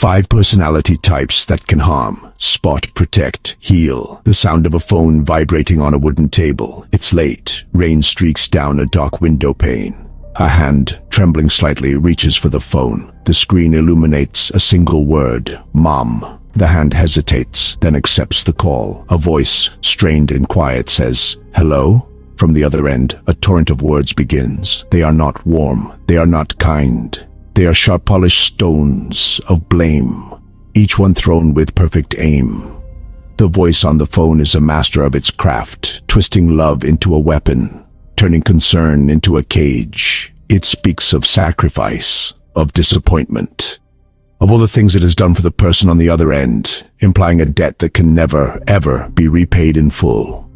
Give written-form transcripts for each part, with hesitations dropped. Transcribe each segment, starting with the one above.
5 personality types that can harm. Spot, protect, heal. The sound of a phone vibrating on a wooden table. It's late. Rain streaks down a dark window pane. A hand, trembling slightly, reaches for the phone. The screen illuminates a single word, Mom. The hand hesitates, then accepts the call. A voice, strained and quiet, says, "Hello?" From the other end, a torrent of words begins. They are not warm. They are not kind. They are sharp-polished stones of blame, each one thrown with perfect aim. The voice on the phone is a master of its craft, twisting love into a weapon, turning concern into a cage. It speaks of sacrifice, of disappointment, of all the things it has done for the person on the other end, implying a debt that can never, ever be repaid in full.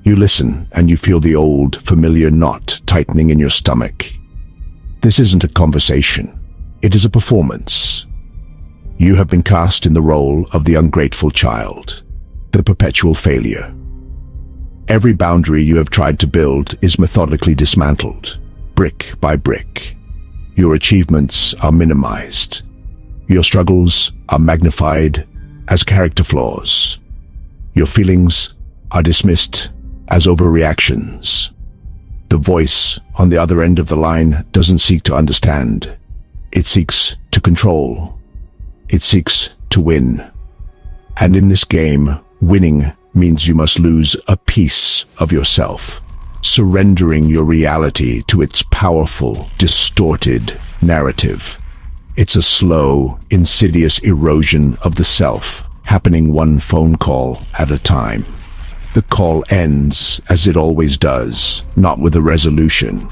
You listen, and you feel the old, familiar knot tightening in your stomach. This isn't a conversation. It is a performance. You have been cast in the role of the ungrateful child, the perpetual failure. Every boundary you have tried to build is methodically dismantled, brick by brick. Your achievements are minimized. Your struggles are magnified as character flaws. Your feelings are dismissed as overreactions. The voice on the other end of the line doesn't seek to understand. It seeks to control. It seeks to win. And in this game, winning means you must lose a piece of yourself, surrendering your reality to its powerful, distorted narrative. It's a slow, insidious erosion of the self, happening one phone call at a time. The call ends, as it always does, not with a resolution,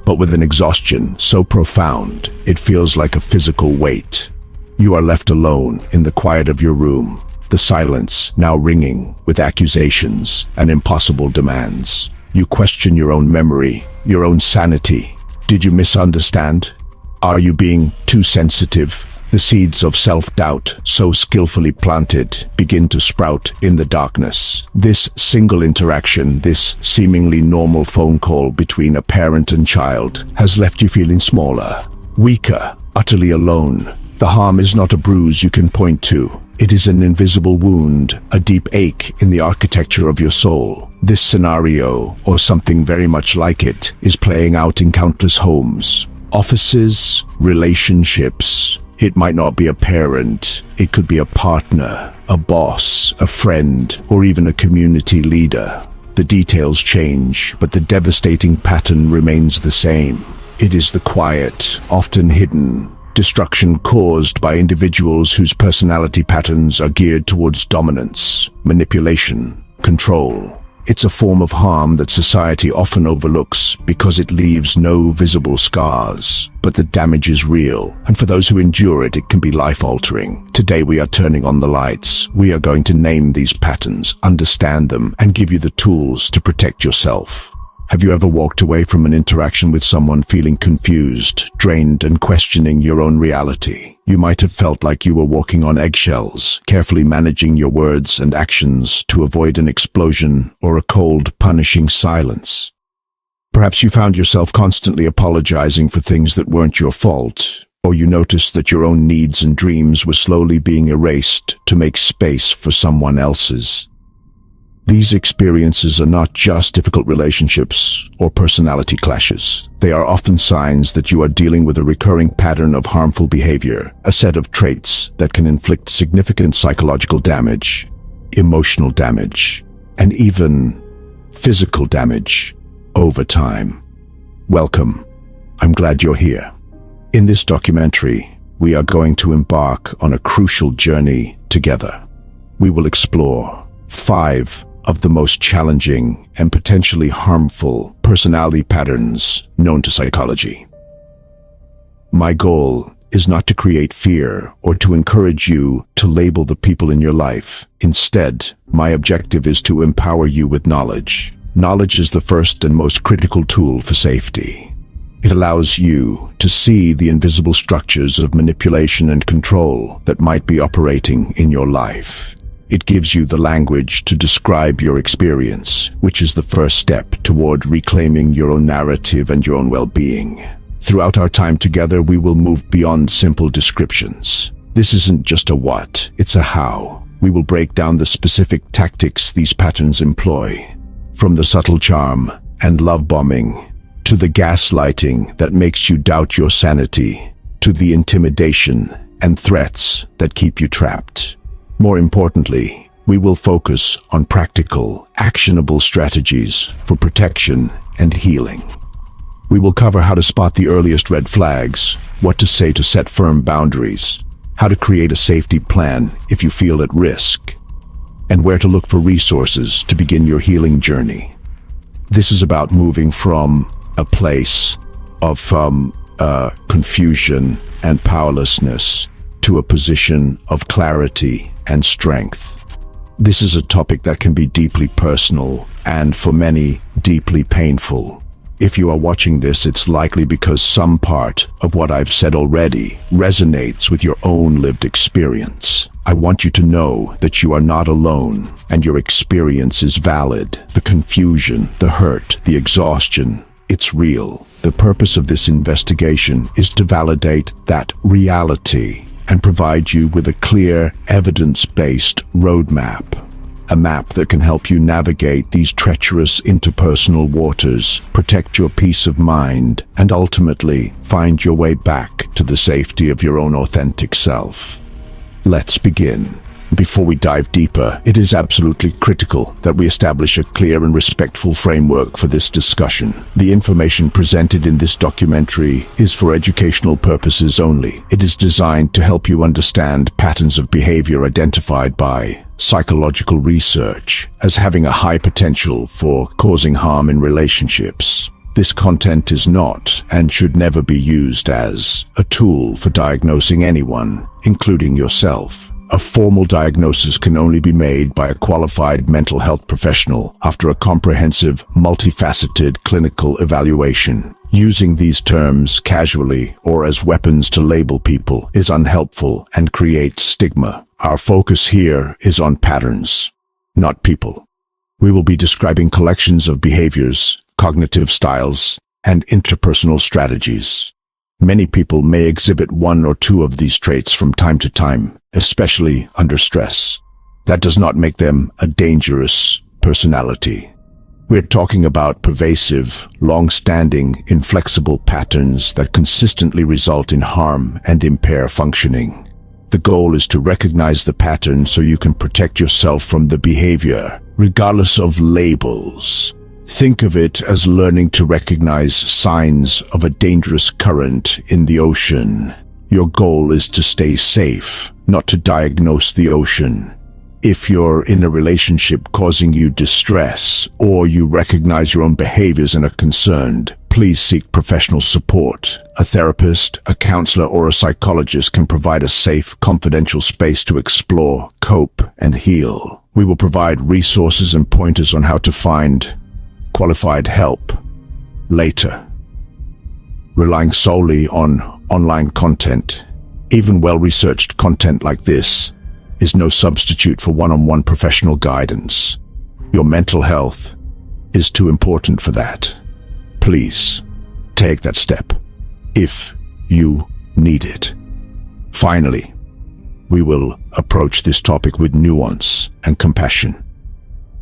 but with an exhaustion so profound it feels like a physical weight. You are left alone in the quiet of your room, the silence now ringing with accusations and impossible demands. You question your own memory, your own sanity. Did you misunderstand? Are you being too sensitive? The seeds of self-doubt, so skillfully planted, begin to sprout in the darkness. This single interaction, this seemingly normal phone call between a parent and child, has left you feeling smaller, weaker, utterly alone. The harm is not a bruise you can point to. It is an invisible wound, a deep ache in the architecture of your soul. This scenario, or something very much like it, is playing out in countless homes, offices, relationships. It might not be a parent, it could be a partner, a boss, a friend, or even a community leader. The details change, but the devastating pattern remains the same. It is the quiet, often hidden, destruction caused by individuals whose personality patterns are geared towards dominance, manipulation, control. It's a form of harm that society often overlooks because it leaves no visible scars. But the damage is real, and for those who endure it, it can be life-altering. Today we are turning on the lights. We are going to name these patterns, understand them, and give you the tools to protect yourself. Have you ever walked away from an interaction with someone feeling confused, drained, and questioning your own reality? You might have felt like you were walking on eggshells, carefully managing your words and actions to avoid an explosion or a cold, punishing silence. Perhaps you found yourself constantly apologizing for things that weren't your fault, or you noticed that your own needs and dreams were slowly being erased to make space for someone else's. These experiences are not just difficult relationships or personality clashes. They are often signs that you are dealing with a recurring pattern of harmful behavior, a set of traits that can inflict significant psychological damage, emotional damage, and even physical damage over time. Welcome. I'm glad you're here. In this documentary, we are going to embark on a crucial journey together. We will explore 5 of the most challenging and potentially harmful personality patterns known to psychology. My goal is not to create fear or to encourage you to label the people in your life. Instead, my objective is to empower you with knowledge. Knowledge is the first and most critical tool for safety. It allows you to see the invisible structures of manipulation and control that might be operating in your life. It gives you the language to describe your experience, which is the first step toward reclaiming your own narrative and your own well-being. Throughout our time together, we will move beyond simple descriptions. This isn't just a what, it's a how. We will break down the specific tactics these patterns employ, from the subtle charm and love bombing, to the gaslighting that makes you doubt your sanity, to the intimidation and threats that keep you trapped. More importantly, we will focus on practical, actionable strategies for protection and healing. We will cover how to spot the earliest red flags, what to say to set firm boundaries, how to create a safety plan if you feel at risk, and where to look for resources to begin your healing journey. This is about moving from a place of confusion and powerlessness to a position of clarity and strength. This is a topic that can be deeply personal and, for many, deeply painful. If you are watching this, it's likely because some part of what I've said already resonates with your own lived experience. I want you to know that you are not alone, and your experience is valid. The confusion, the hurt, the exhaustion, it's real. The purpose of this investigation is to validate that reality and provide you with a clear, evidence-based roadmap. A map that can help you navigate these treacherous interpersonal waters, protect your peace of mind, and ultimately find your way back to the safety of your own authentic self. Let's begin. Before we dive deeper, it is absolutely critical that we establish a clear and respectful framework for this discussion. The information presented in this documentary is for educational purposes only. It is designed to help you understand patterns of behavior identified by psychological research as having a high potential for causing harm in relationships. This content is not and should never be used as a tool for diagnosing anyone, including yourself. A formal diagnosis can only be made by a qualified mental health professional after a comprehensive, multifaceted clinical evaluation. Using these terms casually or as weapons to label people is unhelpful and creates stigma. Our focus here is on patterns, not people. We will be describing collections of behaviors, cognitive styles, and interpersonal strategies. Many people may exhibit one or two of these traits from time to time, especially under stress. That does not make them a dangerous personality. We're talking about pervasive, long-standing, inflexible patterns that consistently result in harm and impair functioning. The goal is to recognize the pattern so you can protect yourself from the behavior, regardless of labels. Think of it as learning to recognize signs of a dangerous current in the ocean. Your goal is to stay safe, not to diagnose the ocean. If you're in a relationship causing you distress, or you recognize your own behaviors and are concerned, please seek professional support. A therapist, a counselor, or a psychologist can provide a safe, confidential space to explore, cope, and heal. We will provide resources and pointers on how to find qualified help later. Relying solely on online content, even well-researched content like this, is no substitute for one-on-one professional guidance. Your mental health is too important for that. Please, take that step, if you need it. Finally, we will approach this topic with nuance and compassion.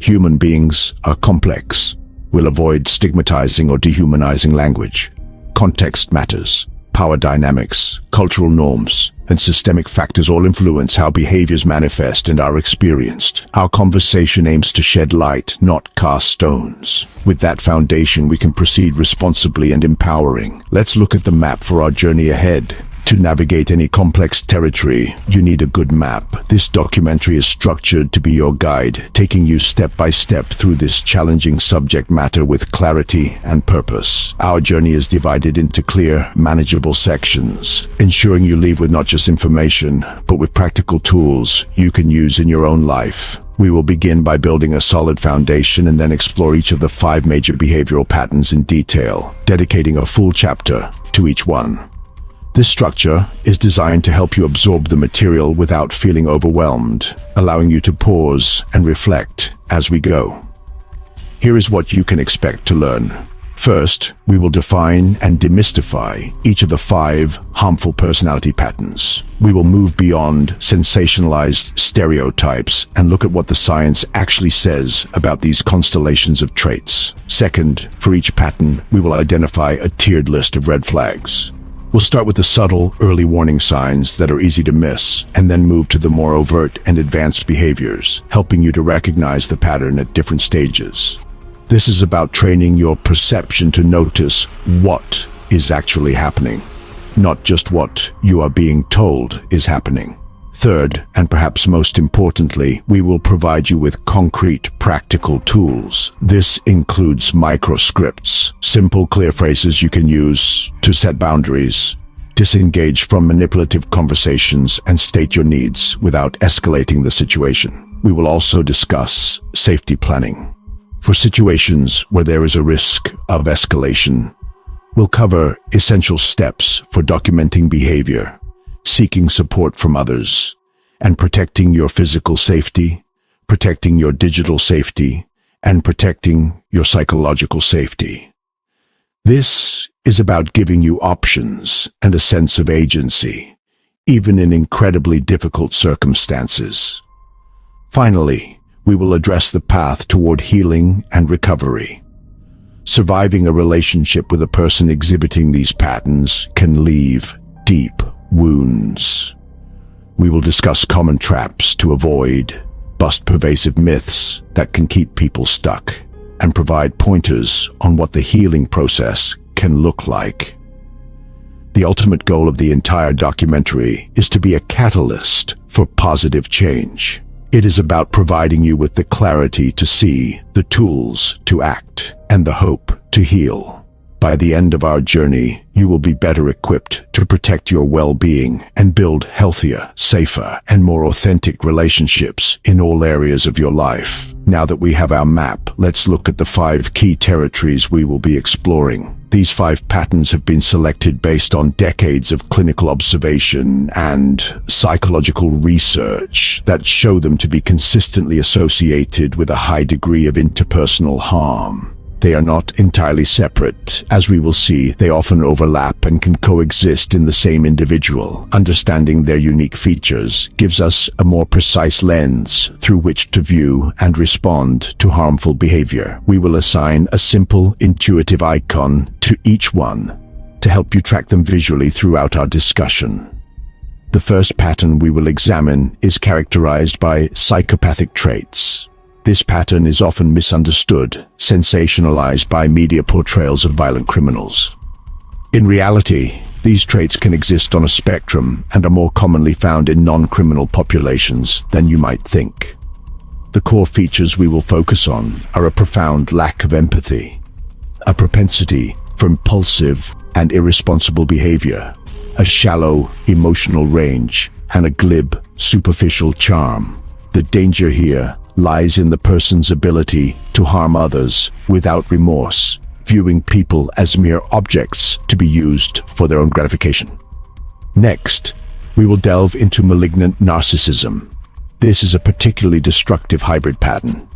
Human beings are complex. We'll avoid stigmatizing or dehumanizing language. Context matters. Power dynamics, cultural norms, and systemic factors all influence how behaviors manifest and are experienced. Our conversation aims to shed light, not cast stones. With that foundation, we can proceed responsibly and empowering. Let's look at the map for our journey ahead. To navigate any complex territory, you need a good map. This documentary is structured to be your guide, taking you step by step through this challenging subject matter with clarity and purpose. Our journey is divided into clear, manageable sections, ensuring you leave with not just information, but with practical tools you can use in your own life. We will begin by building a solid foundation and then explore each of the 5 major behavioral patterns in detail, dedicating a full chapter to each one. This structure is designed to help you absorb the material without feeling overwhelmed, allowing you to pause and reflect as we go. Here is what you can expect to learn. First, we will define and demystify each of the 5 harmful personality patterns. We will move beyond sensationalized stereotypes and look at what the science actually says about these constellations of traits. Second, for each pattern, we will identify a tiered list of red flags. We'll start with the subtle, early warning signs that are easy to miss, and then move to the more overt and advanced behaviors, helping you to recognize the pattern at different stages. This is about training your perception to notice what is actually happening, not just what you are being told is happening. Third, and perhaps most importantly, we will provide you with concrete, practical tools. This includes microscripts, simple, clear phrases you can use to set boundaries, disengage from manipulative conversations, and state your needs without escalating the situation. We will also discuss safety planning. For situations where there is a risk of escalation, we'll cover essential steps for documenting behavior, seeking support from others, and protecting your physical safety, protecting your digital safety, and protecting your psychological safety. This is about giving you options and a sense of agency, even in incredibly difficult circumstances. Finally, we will address the path toward healing and recovery. Surviving a relationship with a person exhibiting these patterns can leave deep wounds. We will discuss common traps to avoid, bust pervasive myths that can keep people stuck, and provide pointers on what the healing process can look like. The ultimate goal of the entire documentary is to be a catalyst for positive change. It is about providing you with the clarity to see, the tools to act, and the hope to heal. By the end of our journey, you will be better equipped to protect your well-being and build healthier, safer, and more authentic relationships in all areas of your life. Now that we have our map, let's look at the 5 key territories we will be exploring. These 5 patterns have been selected based on decades of clinical observation and psychological research that show them to be consistently associated with a high degree of interpersonal harm. They are not entirely separate. As we will see, they often overlap and can coexist in the same individual. Understanding their unique features gives us a more precise lens through which to view and respond to harmful behavior. We will assign a simple, intuitive icon to each one to help you track them visually throughout our discussion. The first pattern we will examine is characterized by psychopathic traits. This pattern is often misunderstood, sensationalized by media portrayals of violent criminals. In reality, these traits can exist on a spectrum and are more commonly found in non-criminal populations than you might think. The core features we will focus on are a profound lack of empathy, a propensity for impulsive and irresponsible behavior, a shallow emotional range, and a glib, superficial charm. The danger here lies in the person's ability to harm others without remorse, viewing people as mere objects to be used for their own gratification. Next, we will delve into malignant narcissism. This is a particularly destructive hybrid pattern.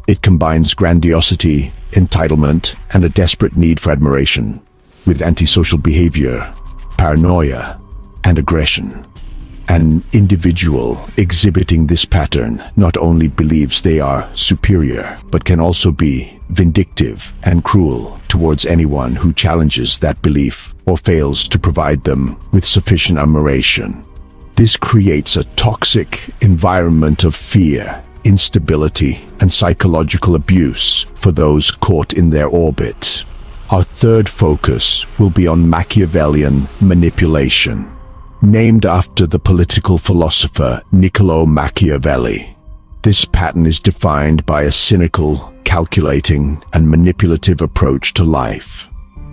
It combines grandiosity, entitlement, and a desperate need for admiration, with antisocial behavior, paranoia, and aggression. An individual exhibiting this pattern not only believes they are superior, but can also be vindictive and cruel towards anyone who challenges that belief or fails to provide them with sufficient admiration. This creates a toxic environment of fear, instability, and psychological abuse for those caught in their orbit. Our third focus will be on Machiavellian manipulation. Named after the political philosopher Niccolò Machiavelli, this pattern is defined by a cynical, calculating, and manipulative approach to life.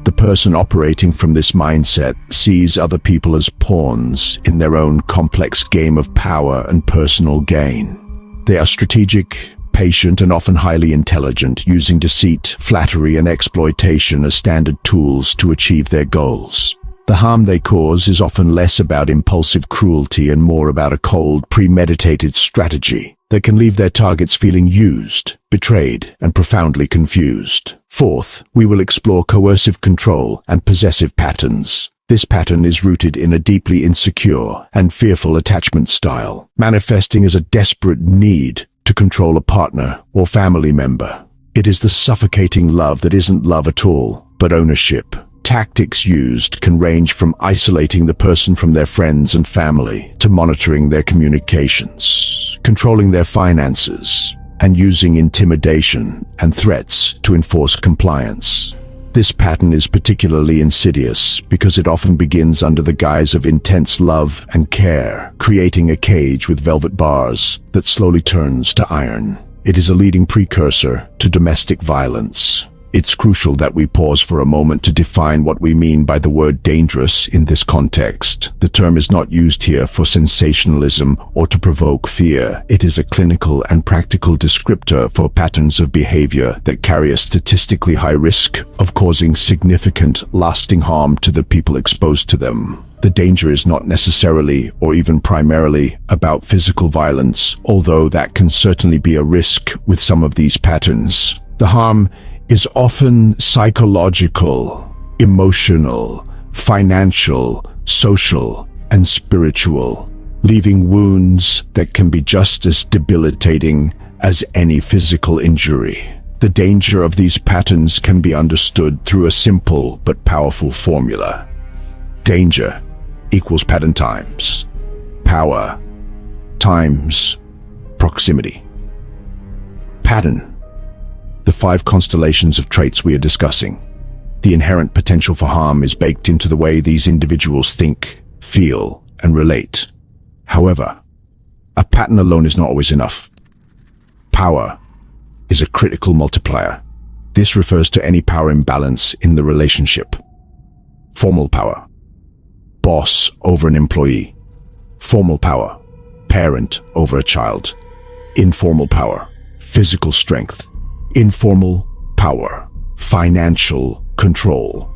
The person operating from this mindset sees other people as pawns in their own complex game of power and personal gain. They are strategic, patient, and often highly intelligent, using deceit, flattery, and exploitation as standard tools to achieve their goals. The harm they cause is often less about impulsive cruelty and more about a cold, premeditated strategy that can leave their targets feeling used, betrayed, and profoundly confused. Fourth, we will explore coercive control and possessive patterns. This pattern is rooted in a deeply insecure and fearful attachment style, manifesting as a desperate need to control a partner or family member. It is the suffocating love that isn't love at all, but ownership. Tactics used can range from isolating the person from their friends and family to monitoring their communications, controlling their finances, and using intimidation and threats to enforce compliance. This pattern is particularly insidious because it often begins under the guise of intense love and care, creating a cage with velvet bars that slowly turns to iron. It is a leading precursor to domestic violence. It's crucial that we pause for a moment to define what we mean by the word dangerous in this context. The term is not used here for sensationalism or to provoke fear. It is a clinical and practical descriptor for patterns of behavior that carry a statistically high risk of causing significant, lasting harm to the people exposed to them. The danger is not necessarily or even primarily about physical violence, although that can certainly be a risk with some of these patterns. The harm is often psychological, emotional, financial, social, and spiritual, leaving wounds that can be just as debilitating as any physical injury. The danger of these patterns can be understood through a simple but powerful formula. Danger equals pattern times power times proximity. Pattern. The 5 constellations of traits we are discussing. The inherent potential for harm is baked into the way these individuals think, feel, and relate. However, a pattern alone is not always enough. Power is a critical multiplier. This refers to any power imbalance in the relationship. Formal power. Boss over an employee. Formal power. Parent over a child. Informal power. Physical strength. Informal power, financial control.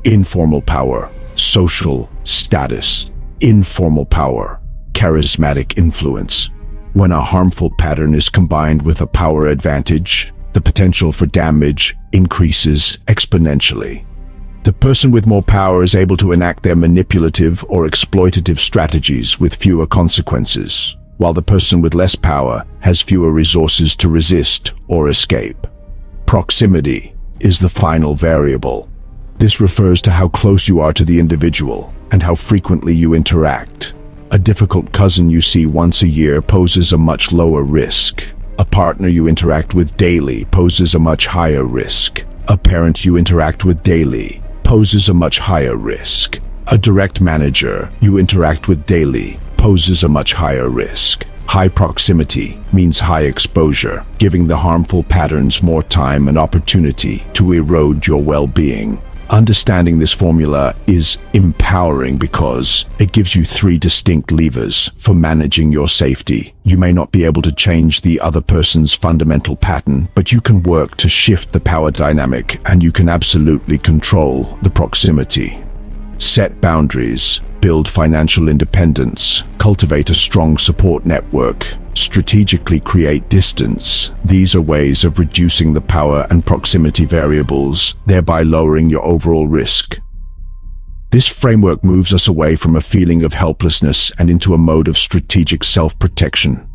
Informal power, social status. Informal power, charismatic influence. When a harmful pattern is combined with a power advantage, the potential for damage increases exponentially. The person with more power is able to enact their manipulative or exploitative strategies with fewer consequences, while the person with less power has fewer resources to resist or escape. Proximity is the final variable. This refers to how close you are to the individual and how frequently you interact. A difficult cousin you see once a year poses a much lower risk. A partner you interact with daily poses a much higher risk. A parent you interact with daily poses a much higher risk. A direct manager you interact with daily poses a much higher risk. High proximity means high exposure, giving the harmful patterns more time and opportunity to erode your well-being. Understanding this formula is empowering because it gives you 3 distinct levers for managing your safety. You may not be able to change the other person's fundamental pattern, but you can work to shift the power dynamic, and you can absolutely control the proximity. Set boundaries, build financial independence, cultivate a strong support network, strategically create distance. These are ways of reducing the power and proximity variables, thereby lowering your overall risk. This framework moves us away from a feeling of helplessness and into a mode of strategic self-protection.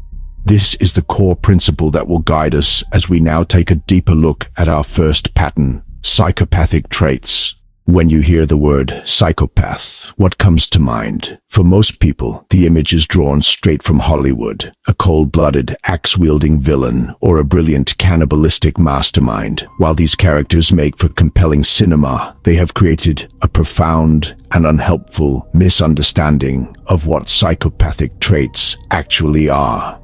This is the core principle that will guide us as we now take a deeper look at our first pattern, psychopathic traits. When you hear the word psychopath, what comes to mind? For most people, the image is drawn straight from Hollywood, a cold-blooded, axe-wielding villain, or a brilliant cannibalistic mastermind. While these characters make for compelling cinema, they have created a profound and unhelpful misunderstanding of what psychopathic traits actually are.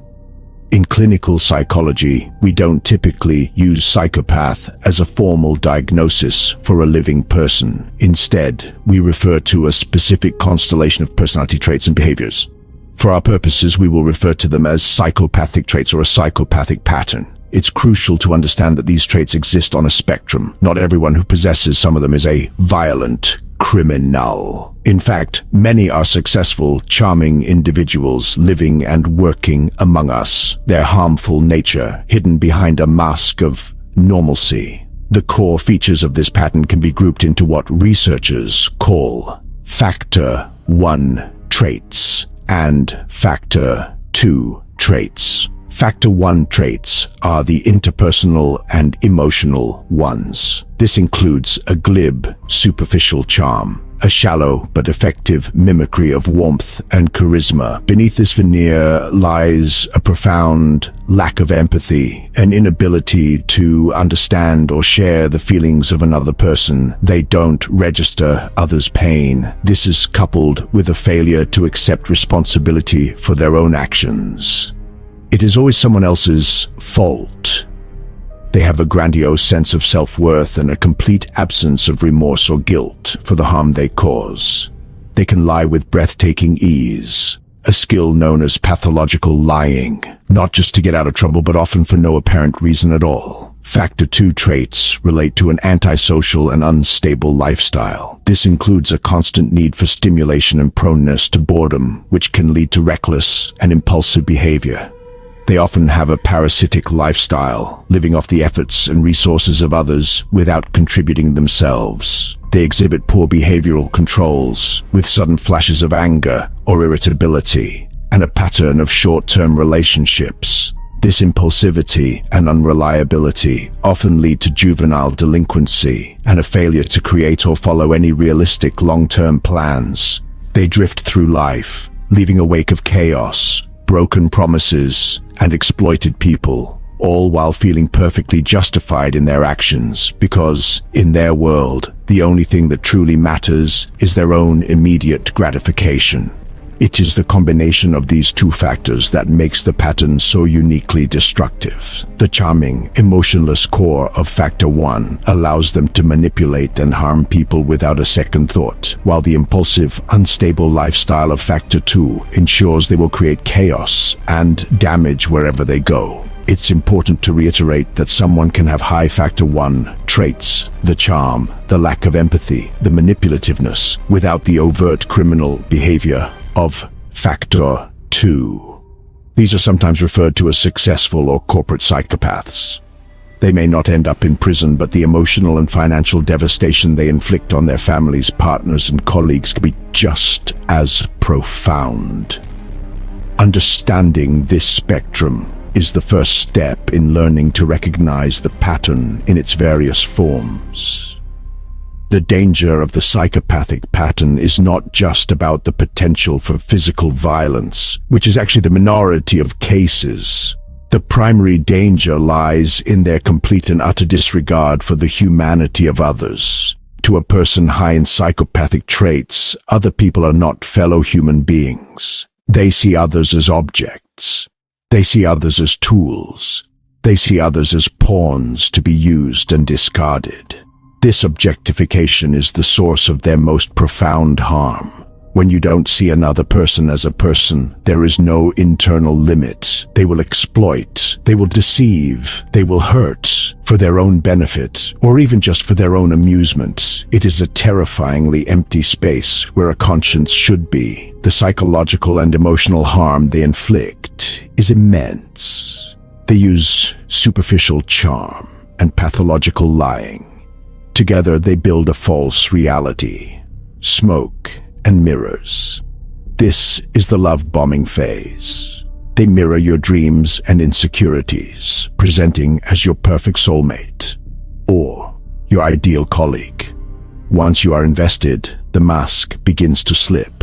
In clinical psychology, we don't typically use psychopath as a formal diagnosis for a living person. Instead, we refer to a specific constellation of personality traits and behaviors. For our purposes, we will refer to them as psychopathic traits or a psychopathic pattern. It's crucial to understand that these traits exist on a spectrum. Not everyone who possesses some of them is a violent criminal. In fact, many are successful, charming individuals living and working among us, their harmful nature hidden behind a mask of normalcy. The core features of this pattern can be grouped into what researchers call Factor 1 traits and Factor 2 traits. Factor 1 traits are the interpersonal and emotional ones. This includes a glib, superficial charm, a shallow but effective mimicry of warmth and charisma. Beneath this veneer lies a profound lack of empathy, an inability to understand or share the feelings of another person. They don't register others' pain. This is coupled with a failure to accept responsibility for their own actions. It is always someone else's fault. They have a grandiose sense of self-worth and a complete absence of remorse or guilt for the harm they cause. They can lie with breathtaking ease, a skill known as pathological lying, not just to get out of trouble but often for no apparent reason at all. Factor 2 traits relate to an antisocial and unstable lifestyle. This includes a constant need for stimulation and proneness to boredom, which can lead to reckless and impulsive behavior. They often have a parasitic lifestyle, living off the efforts and resources of others without contributing themselves. They exhibit poor behavioral controls, with sudden flashes of anger or irritability, and a pattern of short-term relationships. This impulsivity and unreliability often lead to juvenile delinquency and a failure to create or follow any realistic long-term plans. They drift through life, leaving a wake of chaos, broken promises, and exploited people, all while feeling perfectly justified in their actions because, in their world, the only thing that truly matters is their own immediate gratification. It is the combination of these two factors that makes the pattern so uniquely destructive. The charming, emotionless core of Factor 1 allows them to manipulate and harm people without a second thought, while the impulsive, unstable lifestyle of Factor 2 ensures they will create chaos and damage wherever they go. It's important to reiterate that someone can have high Factor 1 traits, the charm, the lack of empathy, the manipulativeness, without the overt criminal behavior of Factor 2. These are sometimes referred to as successful or corporate psychopaths. They may not end up in prison, but the emotional and financial devastation they inflict on their families, partners, and colleagues can be just as profound. Understanding this spectrum is the first step in learning to recognize the pattern in its various forms. The danger of the psychopathic pattern is not just about the potential for physical violence, which is actually the minority of cases. The primary danger lies in their complete and utter disregard for the humanity of others. To a person high in psychopathic traits, other people are not fellow human beings. They see others as objects. They see others as tools. They see others as pawns to be used and discarded. This objectification is the source of their most profound harm. When you don't see another person as a person, there is no internal limit. They will exploit, they will deceive, they will hurt for their own benefit, or even just for their own amusement. It is a terrifyingly empty space where a conscience should be. The psychological and emotional harm they inflict is immense. They use superficial charm and pathological lying. Together they build a false reality, smoke and mirrors. This is the love bombing phase. They mirror your dreams and insecurities, presenting as your perfect soulmate or your ideal colleague. Once you are invested, the mask begins to slip.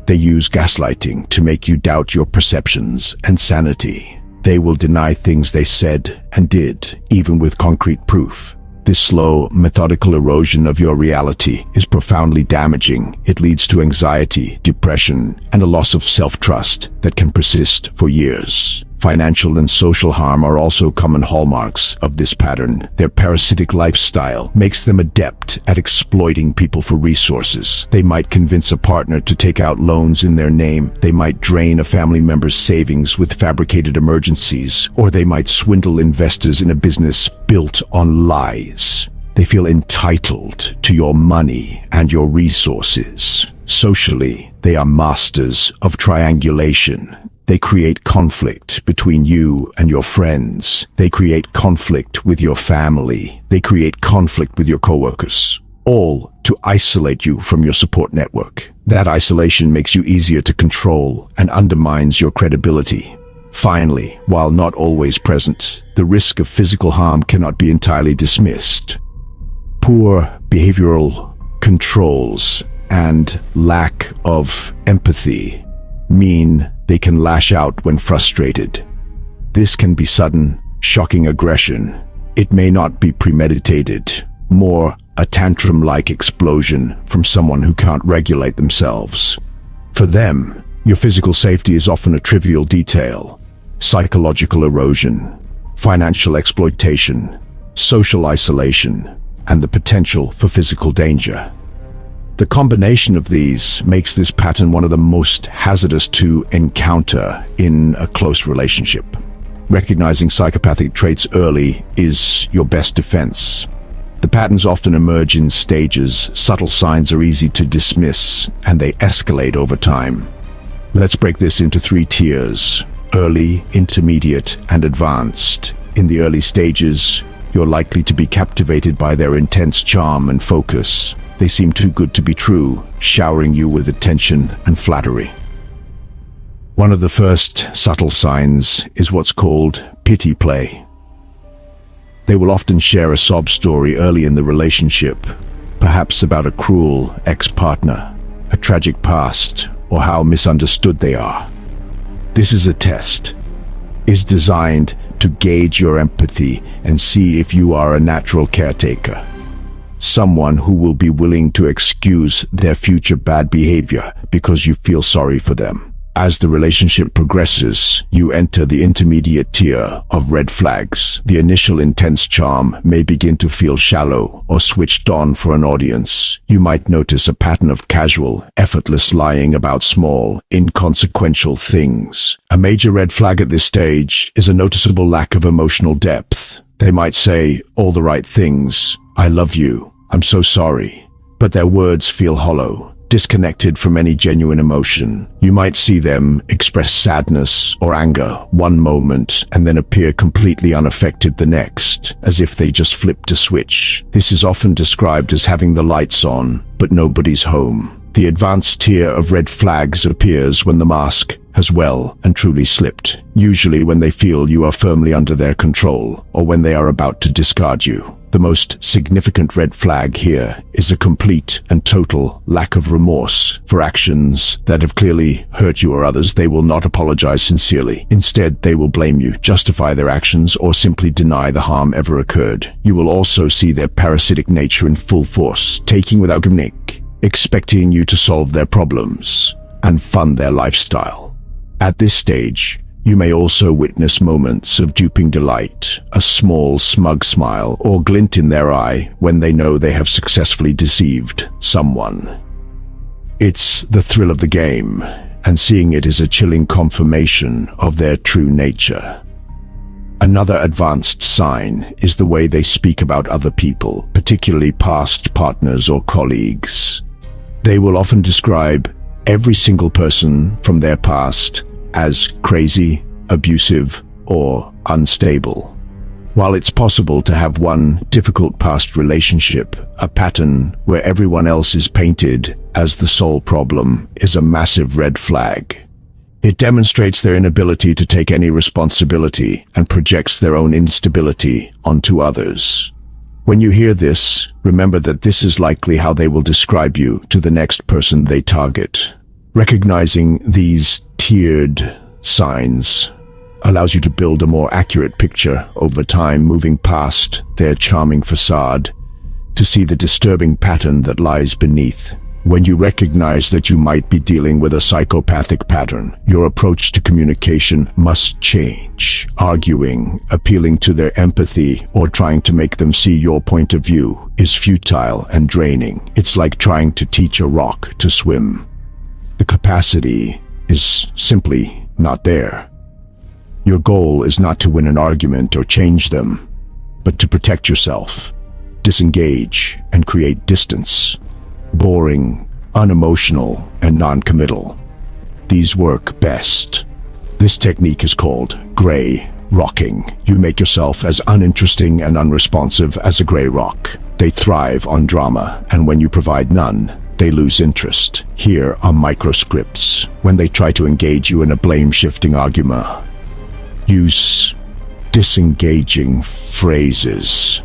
They use gaslighting to make you doubt your perceptions and sanity. They will deny things they said and did, even with concrete proof. This slow, methodical erosion of your reality is profoundly damaging. It leads to anxiety, depression, and a loss of self-trust that can persist for years. Financial and social harm are also common hallmarks of this pattern. Their parasitic lifestyle makes them adept at exploiting people for resources. They might convince a partner to take out loans in their name. They might drain a family member's savings with fabricated emergencies, or they might swindle investors in a business built on lies. They feel entitled to your money and your resources. Socially, they are masters of triangulation. They create conflict between you and your friends. They create conflict with your family. They create conflict with your coworkers, all to isolate you from your support network. That isolation makes you easier to control and undermines your credibility. Finally, while not always present, the risk of physical harm cannot be entirely dismissed. Poor behavioral controls and lack of empathy mean they can lash out when frustrated. This can be sudden, shocking aggression. It may not be premeditated, more a tantrum-like explosion from someone who can't regulate themselves. For them, your physical safety is often a trivial detail. Psychological erosion, financial exploitation, social isolation, and the potential for physical danger. The combination of these makes this pattern one of the most hazardous to encounter in a close relationship. Recognizing psychopathic traits early is your best defense. The patterns often emerge in stages. Subtle signs are easy to dismiss, and they escalate over time. Let's break this into 3 tiers: early, intermediate, and advanced. In the early stages, you're likely to be captivated by their intense charm and focus. They seem too good to be true, showering you with attention and flattery. One of the first subtle signs is what's called pity play. They will often share a sob story early in the relationship, perhaps about a cruel ex-partner, a tragic past, or how misunderstood they are. This is a test. It's designed to gauge your empathy and see if you are a natural caretaker. Someone who will be willing to excuse their future bad behavior because you feel sorry for them. As the relationship progresses, you enter the intermediate tier of red flags. The initial intense charm may begin to feel shallow or switched on for an audience. You might notice a pattern of casual, effortless lying about small, inconsequential things. A major red flag at this stage is a noticeable lack of emotional depth. They might say all the right things. I love you. I'm so sorry. But their words feel hollow, disconnected from any genuine emotion. You might see them express sadness or anger one moment and then appear completely unaffected the next, as if they just flipped a switch. This is often described as having the lights on, but nobody's home. The advanced tier of red flags appears when the mask has well and truly slipped, usually when they feel you are firmly under their control or when they are about to discard you. The most significant red flag here is a complete and total lack of remorse for actions that have clearly hurt you or others. They will not apologize sincerely. Instead, they will blame you, justify their actions, or simply deny the harm ever occurred. You will also see their parasitic nature in full force, taking without giving, expecting you to solve their problems and fund their lifestyle. At this stage, you may also witness moments of duping delight, a small, smug smile or glint in their eye when they know they have successfully deceived someone. It's the thrill of the game, and seeing it is a chilling confirmation of their true nature. Another advanced sign is the way they speak about other people, particularly past partners or colleagues. They will often describe every single person from their past as crazy, abusive, or unstable. While it's possible to have one difficult past relationship, a pattern where everyone else is painted as the sole problem is a massive red flag. It demonstrates their inability to take any responsibility and projects their own instability onto others. When you hear this, remember that this is likely how they will describe you to the next person they target. Recognizing these tiered signs allows you to build a more accurate picture over time, moving past their charming facade to see the disturbing pattern that lies beneath. When you recognize that you might be dealing with a psychopathic pattern, your approach to communication must change. Arguing, appealing to their empathy, or trying to make them see your point of view is futile and draining. It's like trying to teach a rock to swim. The capacity is simply not there. Your goal is not to win an argument or change them, but to protect yourself, disengage, and create distance. Boring, unemotional, and non-committal. These work best. This technique is called gray rocking. You make yourself as uninteresting and unresponsive as a gray rock. They thrive on drama, and when you provide none, they lose interest. Here are microscripts. When they try to engage you in a blame-shifting argument, use disengaging phrases.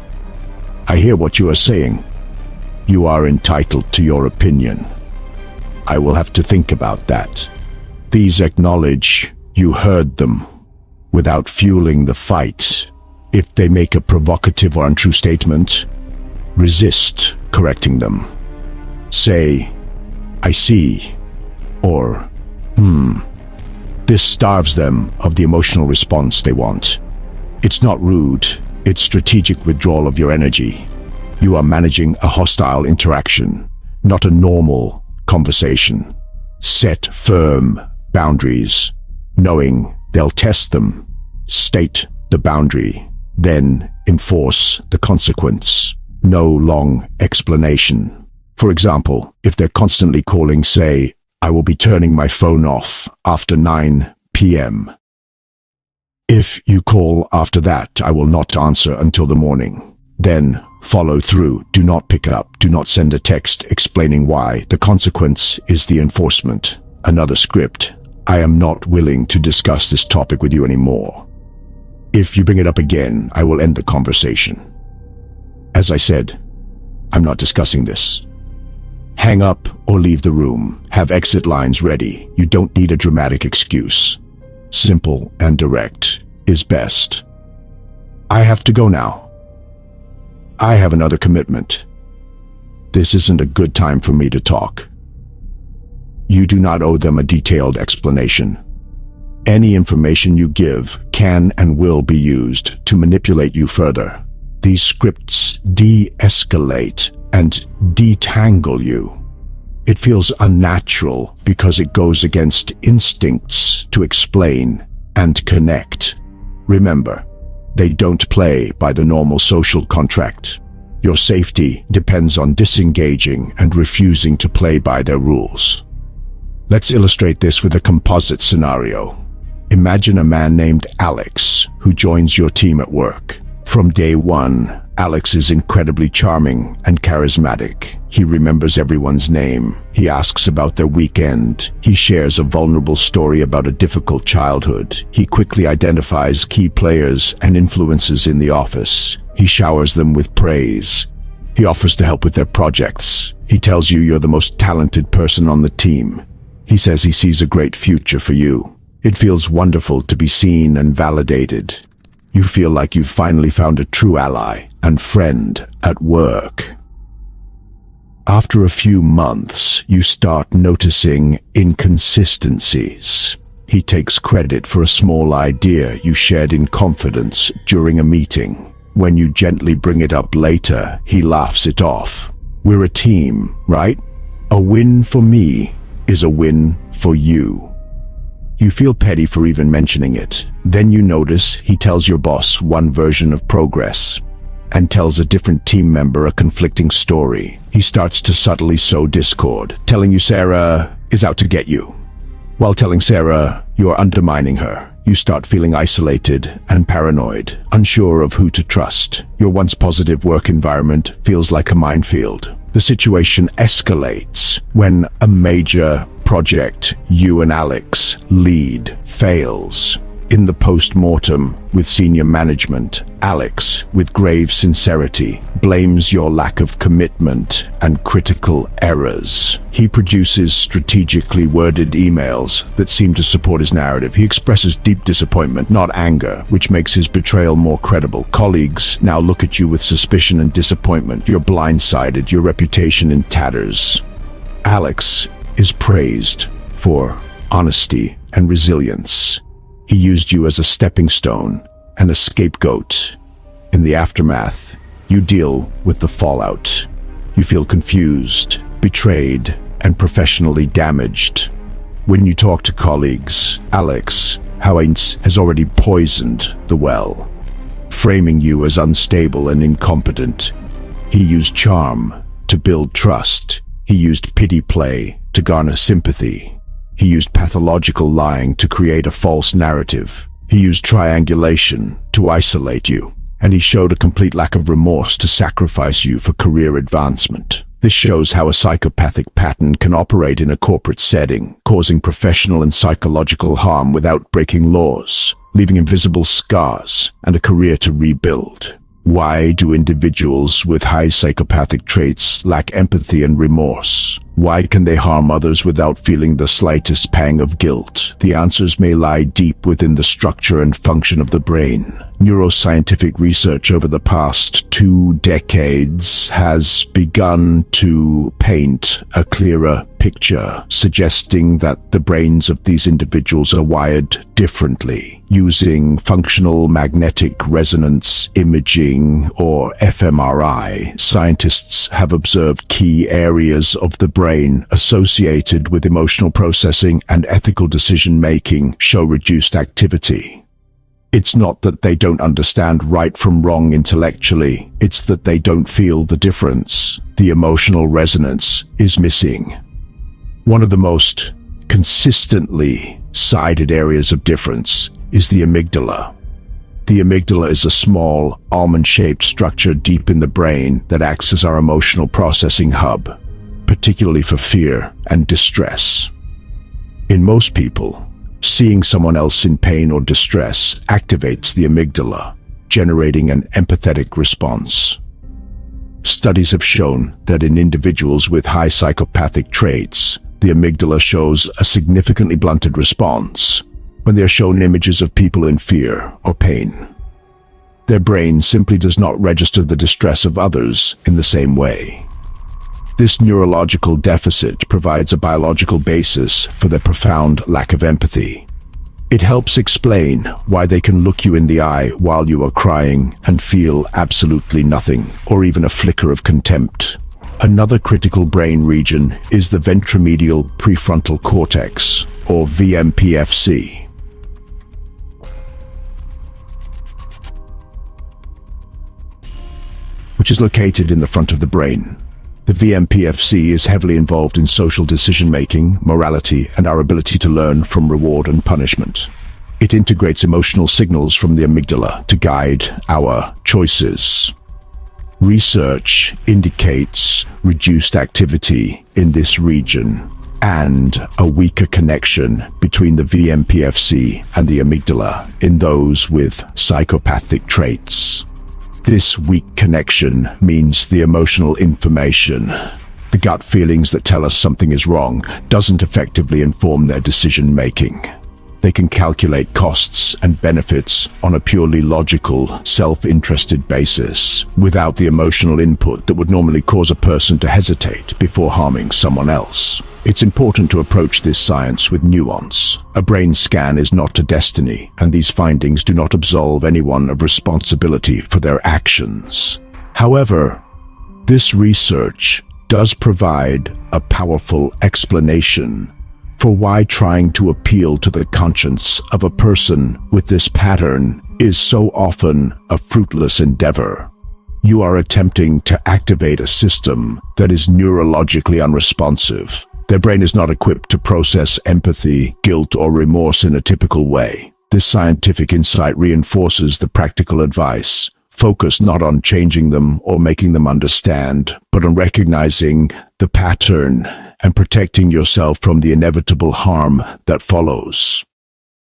I hear what you are saying. You are entitled to your opinion. I will have to think about that. These acknowledge you heard them without fueling the fight. If they make a provocative or untrue statement, resist correcting them. Say, I see, or, This starves them of the emotional response they want. It's not rude, it's strategic withdrawal of your energy. You are managing a hostile interaction, not a normal conversation. Set firm boundaries, knowing they'll test them. State the boundary, then enforce the consequence. No long explanation. For example, if they're constantly calling, say, I will be turning my phone off after 9 p.m. If you call after that, I will not answer until the morning. Then follow through. Do not pick up. Do not send a text explaining why. The consequence is the enforcement. Another script. I am not willing to discuss this topic with you anymore. If you bring it up again, I will end the conversation. As I said, I'm not discussing this. Hang up or leave the room. Have exit lines ready. You don't need a dramatic excuse. Simple and direct is best. I have to go now. I have another commitment. This isn't a good time for me to talk. You do not owe them a detailed explanation. Any information you give can and will be used to manipulate you further. These scripts de-escalate and detangle you. It feels unnatural because it goes against instincts to explain and connect. Remember, they don't play by the normal social contract. Your safety depends on disengaging and refusing to play by their rules. Let's illustrate this with a composite scenario. Imagine a man named Alex who joins your team at work. From day one, Alex is incredibly charming and charismatic. He remembers everyone's name. He asks about their weekend. He shares a vulnerable story about a difficult childhood. He quickly identifies key players and influences in the office. He showers them with praise. He offers to help with their projects. He tells you you're the most talented person on the team. He says he sees a great future for you. It feels wonderful to be seen and validated. You feel like you've finally found a true ally and friend at work. After a few months, you start noticing inconsistencies. He takes credit for a small idea you shared in confidence during a meeting. When you gently bring it up later, he laughs it off. We're a team, right? A win for me is a win for you. You feel petty for even mentioning it. Then you notice he tells your boss one version of progress and tells a different team member a conflicting story. He starts to subtly sow discord, telling you Sarah is out to get you, while telling Sarah you're undermining her. You start feeling isolated and paranoid, unsure of who to trust. Your once positive work environment feels like a minefield. The situation escalates when a major project you and Alex lead fails. In the post-mortem with senior management, Alex, with grave sincerity, blames your lack of commitment and critical errors. He produces strategically worded emails that seem to support his narrative. He expresses deep disappointment, not anger, which makes his betrayal more credible. Colleagues now look at you with suspicion and disappointment. You're blindsided, your reputation in tatters. Alex is praised for honesty and resilience. He used you as a stepping stone and a scapegoat. In the aftermath, you deal with the fallout. You feel confused, betrayed, and professionally damaged. When you talk to colleagues, Alex, has already poisoned the well, framing you as unstable and incompetent. He used charm to build trust. He used pity play to garner sympathy. He used pathological lying to create a false narrative. He used triangulation to isolate you. And he showed a complete lack of remorse to sacrifice you for career advancement. This shows how a psychopathic pattern can operate in a corporate setting, causing professional and psychological harm without breaking laws, leaving invisible scars and a career to rebuild. Why do individuals with high psychopathic traits lack empathy and remorse? Why can they harm others without feeling the slightest pang of guilt? The answers may lie deep within the structure and function of the brain. Neuroscientific research over the past 2 decades has begun to paint a clearer picture, suggesting that the brains of these individuals are wired differently. Using functional magnetic resonance imaging, or fMRI, scientists have observed key areas of the brain associated with emotional processing and ethical decision-making show reduced activity. It's not that they don't understand right from wrong intellectually, it's that they don't feel the difference. The emotional resonance is missing. One of the most consistently cited areas of difference is the amygdala. The amygdala is a small, almond-shaped structure deep in the brain that acts as our emotional processing hub, particularly for fear and distress. In most people, seeing someone else in pain or distress activates the amygdala, generating an empathetic response. Studies have shown that in individuals with high psychopathic traits, the amygdala shows a significantly blunted response when they are shown images of people in fear or pain. Their brain simply does not register the distress of others in the same way. This neurological deficit provides a biological basis for their profound lack of empathy. It helps explain why they can look you in the eye while you are crying and feel absolutely nothing, or even a flicker of contempt. Another critical brain region is the ventromedial prefrontal cortex, or VMPFC. Which is located in the front of the brain. The VMPFC is heavily involved in social decision-making, morality, and our ability to learn from reward and punishment. It integrates emotional signals from the amygdala to guide our choices. Research indicates reduced activity in this region and a weaker connection between the VMPFC and the amygdala in those with psychopathic traits. This weak connection means the emotional information, the gut feelings that tell us something is wrong, doesn't effectively inform their decision-making. They can calculate costs and benefits on a purely logical, self-interested basis, without the emotional input that would normally cause a person to hesitate before harming someone else. It's important to approach this science with nuance. A brain scan is not a destiny, and these findings do not absolve anyone of responsibility for their actions. However, this research does provide a powerful explanation for why trying to appeal to the conscience of a person with this pattern is so often a fruitless endeavor. You are attempting to activate a system that is neurologically unresponsive. Their brain is not equipped to process empathy, guilt, or remorse in a typical way. This scientific insight reinforces the practical advice. Focus not on changing them or making them understand, but on recognizing the pattern and protecting yourself from the inevitable harm that follows.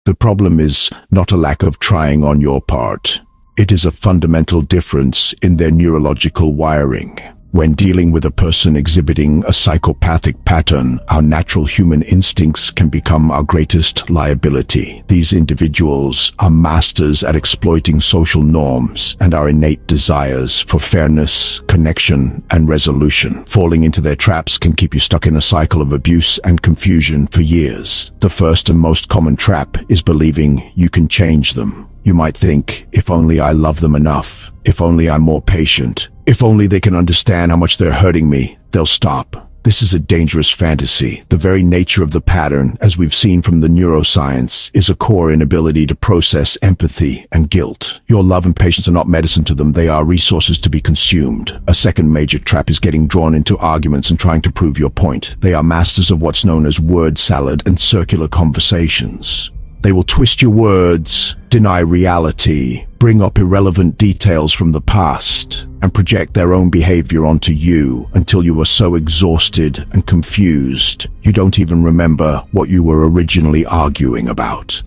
The problem is not a lack of trying on your part. It is a fundamental difference in their neurological wiring. When dealing with a person exhibiting a psychopathic pattern, our natural human instincts can become our greatest liability. These individuals are masters at exploiting social norms and our innate desires for fairness, connection, and resolution. Falling into their traps can keep you stuck in a cycle of abuse and confusion for years. The first and most common trap is believing you can change them. You might think, if only I love them enough, if only I'm more patient, if only they can understand how much they're hurting me, they'll stop. This is a dangerous fantasy. The very nature of the pattern, as we've seen from the neuroscience, is a core inability to process empathy and guilt. Your love and patience are not medicine to them, they are resources to be consumed. A second major trap is getting drawn into arguments and trying to prove your point. They are masters of what's known as word salad and circular conversations. They will twist your words, deny reality, bring up irrelevant details from the past, and project their own behavior onto you until you are so exhausted and confused you don't even remember what you were originally arguing about.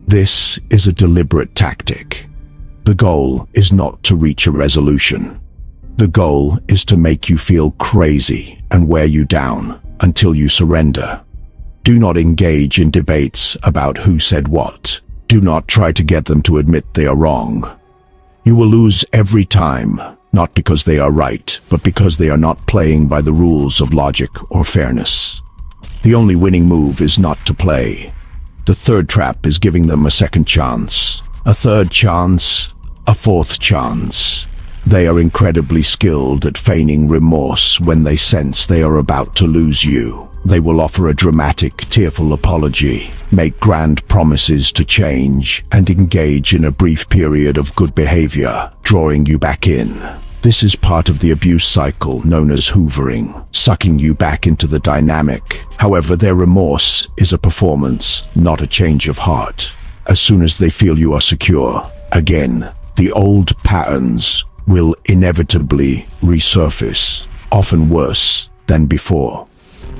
This is a deliberate tactic. The goal is not to reach a resolution. The goal is to make you feel crazy and wear you down until you surrender. Do not engage in debates about who said what. Do not try to get them to admit they are wrong. You will lose every time, not because they are right, but because they are not playing by the rules of logic or fairness. The only winning move is not to play. The third trap is giving them a second chance, a third chance, a fourth chance. They are incredibly skilled at feigning remorse when they sense they are about to lose you. They will offer a dramatic, tearful apology, make grand promises to change, and engage in a brief period of good behavior, drawing you back in. This is part of the abuse cycle known as hoovering, sucking you back into the dynamic. However, their remorse is a performance, not a change of heart. As soon as they feel you are secure, again, the old patterns will inevitably resurface, often worse than before.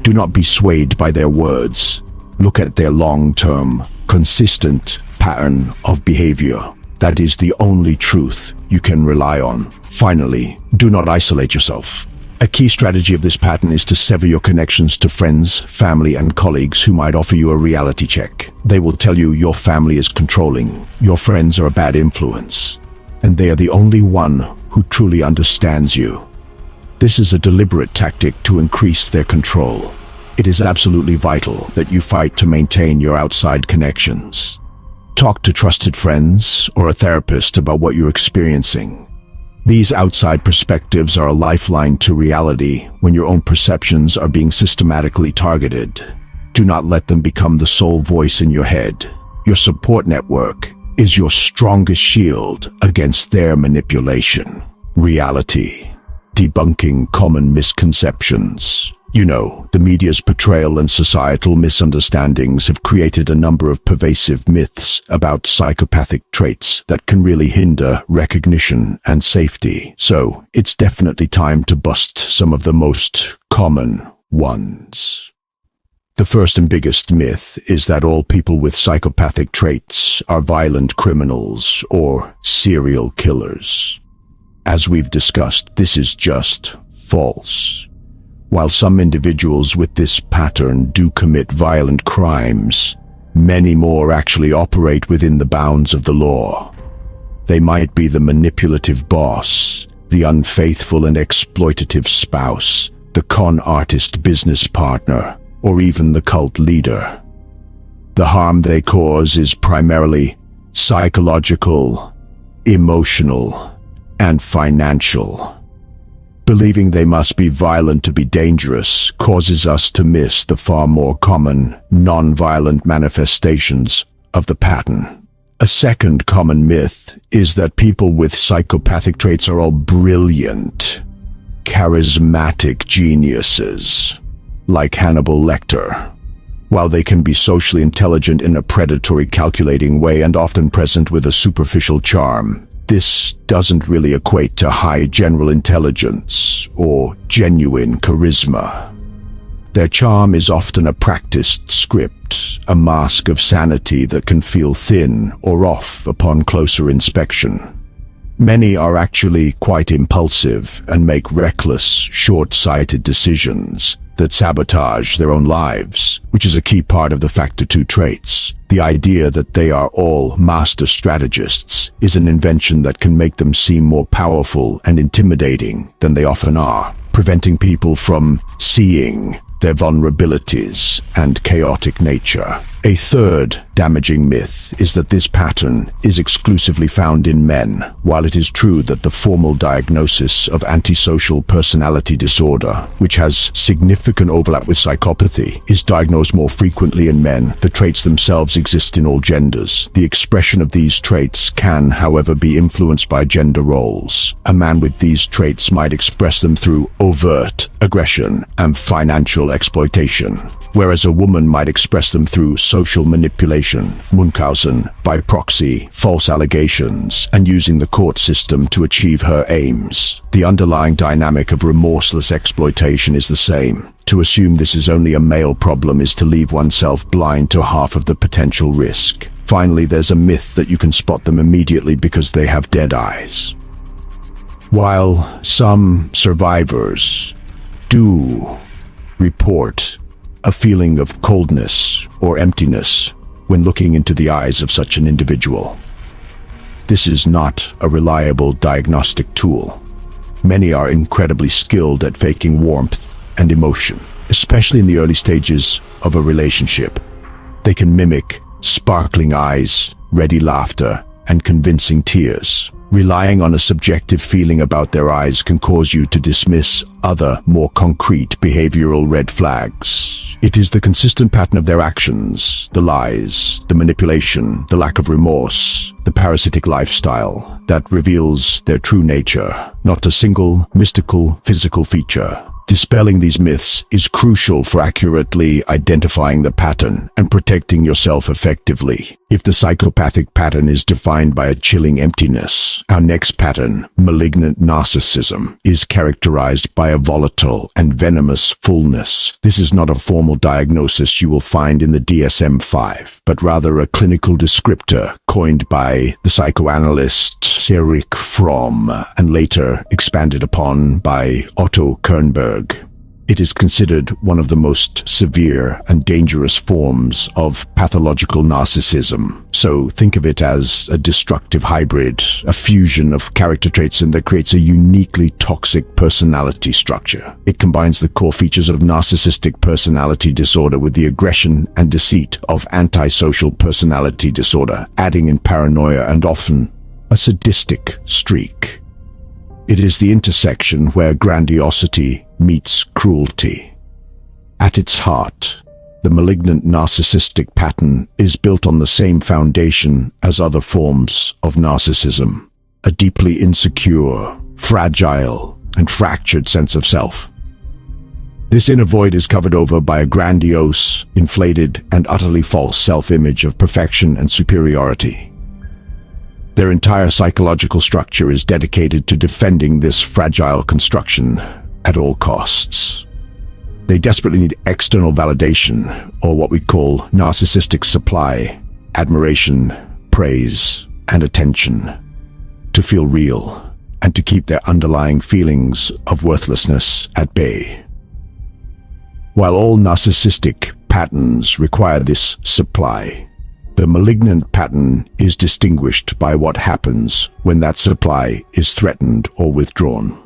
Do not be swayed by their words. Look at their long-term, consistent pattern of behavior. That is the only truth you can rely on. Finally, do not isolate yourself. A key strategy of this pattern is to sever your connections to friends, family, and colleagues who might offer you a reality check. They will tell you your family is controlling, your friends are a bad influence, and they are the only one who truly understands you. This is a deliberate tactic to increase their control. It is absolutely vital that you fight to maintain your outside connections. Talk to trusted friends or a therapist about what you're experiencing. These outside perspectives are a lifeline to reality when your own perceptions are being systematically targeted. Do not let them become the sole voice in your head. Your support network is your strongest shield against their manipulation. Reality. Debunking common misconceptions. You know, the media's portrayal and societal misunderstandings have created a number of pervasive myths about psychopathic traits that can really hinder recognition and safety. So, it's definitely time to bust some of the most common ones. The first and biggest myth is that all people with psychopathic traits are violent criminals or serial killers. As we've discussed, this is just false. While some individuals with this pattern do commit violent crimes, many more actually operate within the bounds of the law. They might be the manipulative boss, the unfaithful and exploitative spouse, the con artist business partner, or even the cult leader. The harm they cause is primarily psychological, emotional, and financial. Believing they must be violent to be dangerous causes us to miss the far more common, non-violent manifestations of the pattern. A second common myth is that people with psychopathic traits are all brilliant, charismatic geniuses, like Hannibal Lecter. While they can be socially intelligent in a predatory, calculating way and often present with a superficial charm, this doesn't really equate to high general intelligence or genuine charisma. Their charm is often a practiced script, a mask of sanity that can feel thin or off upon closer inspection. Many are actually quite impulsive and make reckless, short-sighted decisions that sabotage their own lives, which is a key part of the Factor 2 traits. The idea that they are all master strategists is an invention that can make them seem more powerful and intimidating than they often are, preventing people from seeing their vulnerabilities and chaotic nature. A third damaging myth is that this pattern is exclusively found in men. While it is true that the formal diagnosis of antisocial personality disorder, which has significant overlap with psychopathy, is diagnosed more frequently in men, the traits themselves exist in all genders. The expression of these traits can, however, be influenced by gender roles. A man with these traits might express them through overt aggression and financial exploitation, whereas a woman might express them through social manipulation, Munchausen, by proxy, false allegations, and using the court system to achieve her aims. The underlying dynamic of remorseless exploitation is the same. To assume this is only a male problem is to leave oneself blind to half of the potential risk. Finally, there's a myth that you can spot them immediately because they have dead eyes. While some survivors do report a feeling of coldness or emptiness when looking into the eyes of such an individual, this is not a reliable diagnostic tool. Many are incredibly skilled at faking warmth and emotion, especially in the early stages of a relationship. They can mimic sparkling eyes, ready laughter, and convincing tears. Relying on a subjective feeling about their eyes can cause you to dismiss other, more concrete behavioral red flags. It is the consistent pattern of their actions, the lies, the manipulation, the lack of remorse, the parasitic lifestyle, that reveals their true nature, not a single mystical physical feature. Dispelling these myths is crucial for accurately identifying the pattern and protecting yourself effectively. If the psychopathic pattern is defined by a chilling emptiness, our next pattern, malignant narcissism, is characterized by a volatile and venomous fullness. This is not a formal diagnosis you will find in the DSM-5, but rather a clinical descriptor coined by the psychoanalyst Erich Fromm and later expanded upon by Otto Kernberg. It is considered one of the most severe and dangerous forms of pathological narcissism. So think of it as a destructive hybrid, a fusion of character traits that creates a uniquely toxic personality structure. It combines the core features of narcissistic personality disorder with the aggression and deceit of antisocial personality disorder, adding in paranoia and often a sadistic streak. It is the intersection where grandiosity meets cruelty. At its heart, the malignant narcissistic pattern is built on the same foundation as other forms of narcissism, a deeply insecure, fragile, and fractured sense of self. This inner void is covered over by a grandiose, inflated, and utterly false self-image of perfection and superiority. Their entire psychological structure is dedicated to defending this fragile construction at all costs. They desperately need external validation, or what we call narcissistic supply, admiration, praise, and attention, to feel real and to keep their underlying feelings of worthlessness at bay. While all narcissistic patterns require this supply, the malignant pattern is distinguished by what happens when that supply is threatened or withdrawn.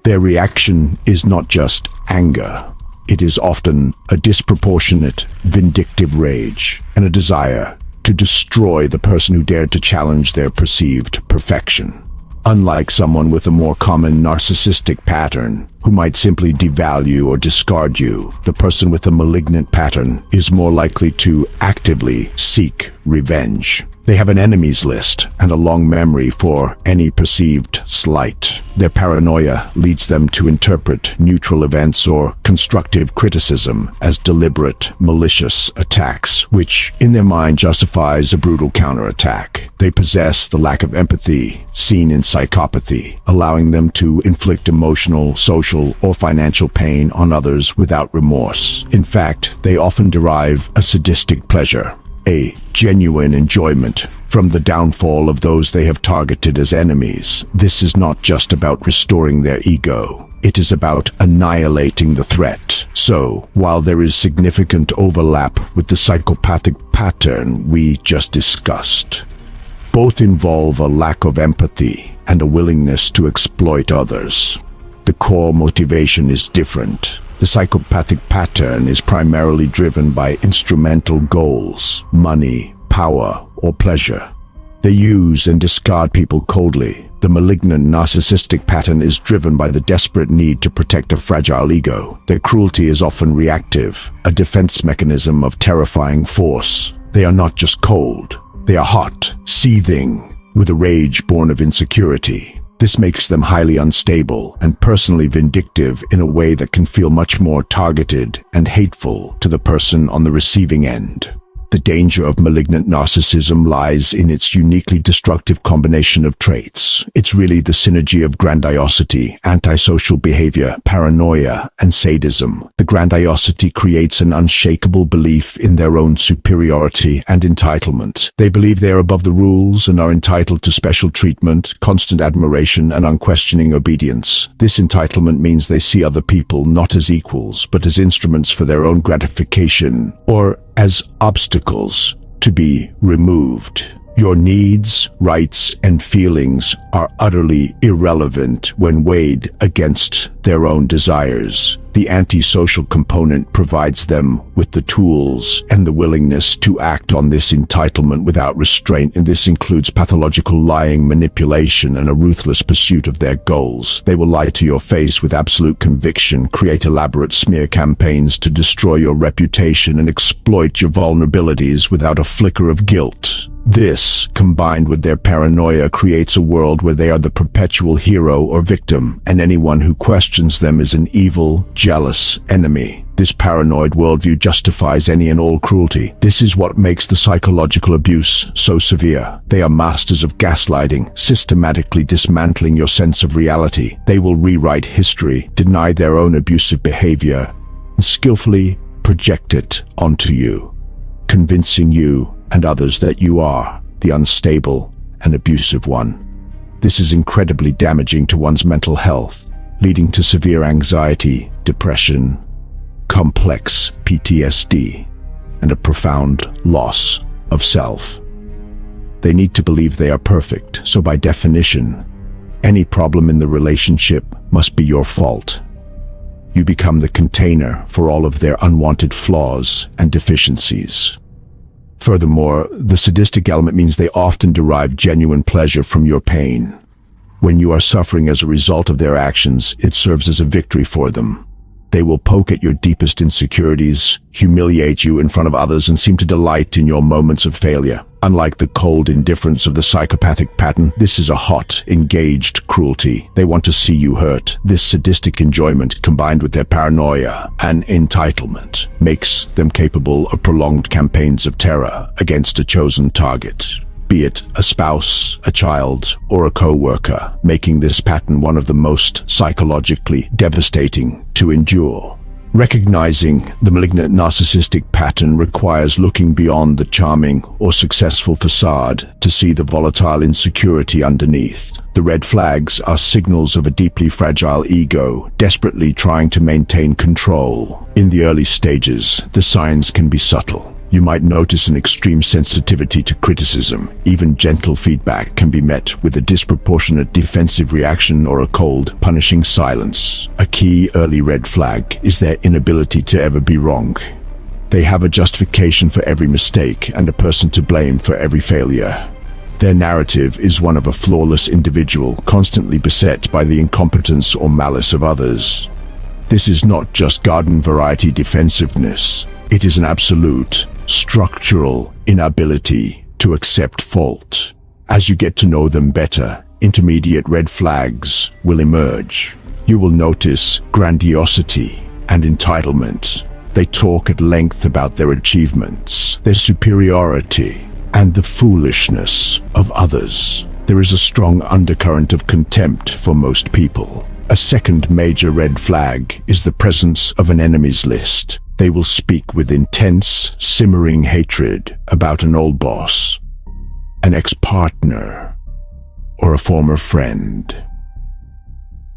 Their reaction is not just anger. It is often a disproportionate, vindictive rage and a desire to destroy the person who dared to challenge their perceived perfection. Unlike someone with a more common narcissistic pattern, who might simply devalue or discard you, the person with a malignant pattern is more likely to actively seek revenge. They have an enemies list and a long memory for any perceived slight. Their paranoia leads them to interpret neutral events or constructive criticism as deliberate, malicious attacks, which in their mind justifies a brutal counterattack. They possess the lack of empathy seen in psychopathy, allowing them to inflict emotional, social, or financial pain on others without remorse. In fact, they often derive a sadistic pleasure, a genuine enjoyment, from the downfall of those they have targeted as enemies. This is not just about restoring their ego. It is about annihilating the threat. So, while there is significant overlap with the psychopathic pattern we just discussed, both involve a lack of empathy and a willingness to exploit others. The core motivation is different. The psychopathic pattern is primarily driven by instrumental goals, money, power, or pleasure. They use and discard people coldly. The malignant narcissistic pattern is driven by the desperate need to protect a fragile ego. Their cruelty is often reactive, a defense mechanism of terrifying force. They are not just cold. They are hot, seething, with a rage born of insecurity. This makes them highly unstable and personally vindictive in a way that can feel much more targeted and hateful to the person on the receiving end. The danger of malignant narcissism lies in its uniquely destructive combination of traits. It's really the synergy of grandiosity, antisocial behavior, paranoia, and sadism. The grandiosity creates an unshakable belief in their own superiority and entitlement. They believe they are above the rules and are entitled to special treatment, constant admiration, and unquestioning obedience. This entitlement means they see other people not as equals, but as instruments for their own gratification, or as obstacles to be removed. Your needs, rights, and feelings are utterly irrelevant when weighed against their own desires. The antisocial component provides them with the tools and the willingness to act on this entitlement without restraint, and this includes pathological lying, manipulation, and a ruthless pursuit of their goals. They will lie to your face with absolute conviction, create elaborate smear campaigns to destroy your reputation, and exploit your vulnerabilities without a flicker of guilt. This, combined with their paranoia, creates a world where they are the perpetual hero or victim, and anyone who questions them is an evil, jealous enemy. This paranoid worldview justifies any and all cruelty. This is what makes the psychological abuse so severe. They are masters of gaslighting, systematically dismantling your sense of reality. They will rewrite history, deny their own abusive behavior, and skillfully project it onto you, convincing you and others that you are the unstable and abusive one. This is incredibly damaging to one's mental health, leading to severe anxiety, depression, complex PTSD, and a profound loss of self. They need to believe they are perfect, so by definition, any problem in the relationship must be your fault. You become the container for all of their unwanted flaws and deficiencies. Furthermore, the sadistic element means they often derive genuine pleasure from your pain. When you are suffering as a result of their actions, it serves as a victory for them. They will poke at your deepest insecurities, humiliate you in front of others, and seem to delight in your moments of failure. Unlike the cold indifference of the psychopathic pattern, this is a hot, engaged cruelty. They want to see you hurt. This sadistic enjoyment, combined with their paranoia and entitlement, makes them capable of prolonged campaigns of terror against a chosen target, be it a spouse, a child, or a co-worker, making this pattern one of the most psychologically devastating to endure. Recognizing the malignant narcissistic pattern requires looking beyond the charming or successful facade to see the volatile insecurity underneath. The red flags are signals of a deeply fragile ego, desperately trying to maintain control. In the early stages, the signs can be subtle. You might notice an extreme sensitivity to criticism. Even gentle feedback can be met with a disproportionate defensive reaction or a cold, punishing silence. A key early red flag is their inability to ever be wrong. They have a justification for every mistake and a person to blame for every failure. Their narrative is one of a flawless individual, constantly beset by the incompetence or malice of others. This is not just garden variety defensiveness. It is an absolute, structural inability to accept fault. As you get to know them better, intermediate red flags will emerge. You will notice grandiosity and entitlement. They talk at length about their achievements, their superiority, and the foolishness of others. There is a strong undercurrent of contempt for most people. A second major red flag is the presence of an enemies list. They will speak with intense, simmering hatred about an old boss, an ex-partner, or a former friend.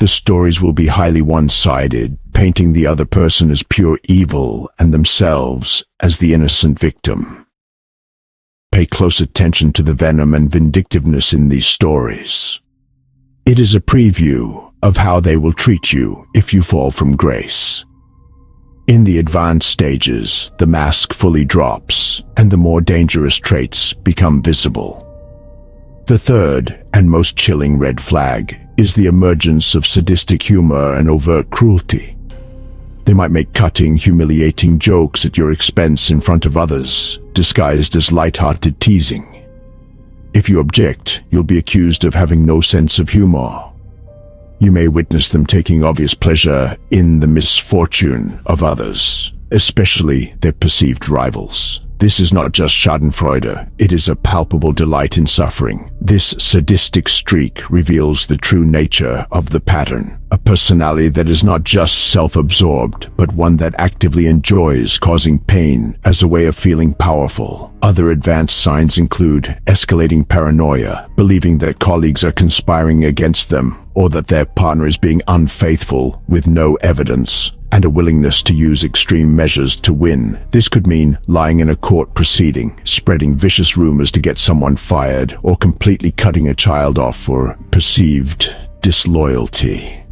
The stories will be highly one-sided, painting the other person as pure evil and themselves as the innocent victim. Pay close attention to the venom and vindictiveness in these stories. It is a preview of how they will treat you if you fall from grace. In the advanced stages, the mask fully drops, and the more dangerous traits become visible. The third and most chilling red flag is the emergence of sadistic humor and overt cruelty. They might make cutting, humiliating jokes at your expense in front of others, disguised as light-hearted teasing. If you object, you'll be accused of having no sense of humor. You may witness them taking obvious pleasure in the misfortune of others, especially their perceived rivals. This is not just schadenfreude, it is a palpable delight in suffering. This sadistic streak reveals the true nature of the pattern, a personality that is not just self-absorbed, but one that actively enjoys causing pain as a way of feeling powerful. Other advanced signs include escalating paranoia, believing that colleagues are conspiring against them, or that their partner is being unfaithful with no evidence, and a willingness to use extreme measures to win. This could mean lying in a court proceeding, spreading vicious rumors to get someone fired, or completely cutting a child off for perceived disloyalty.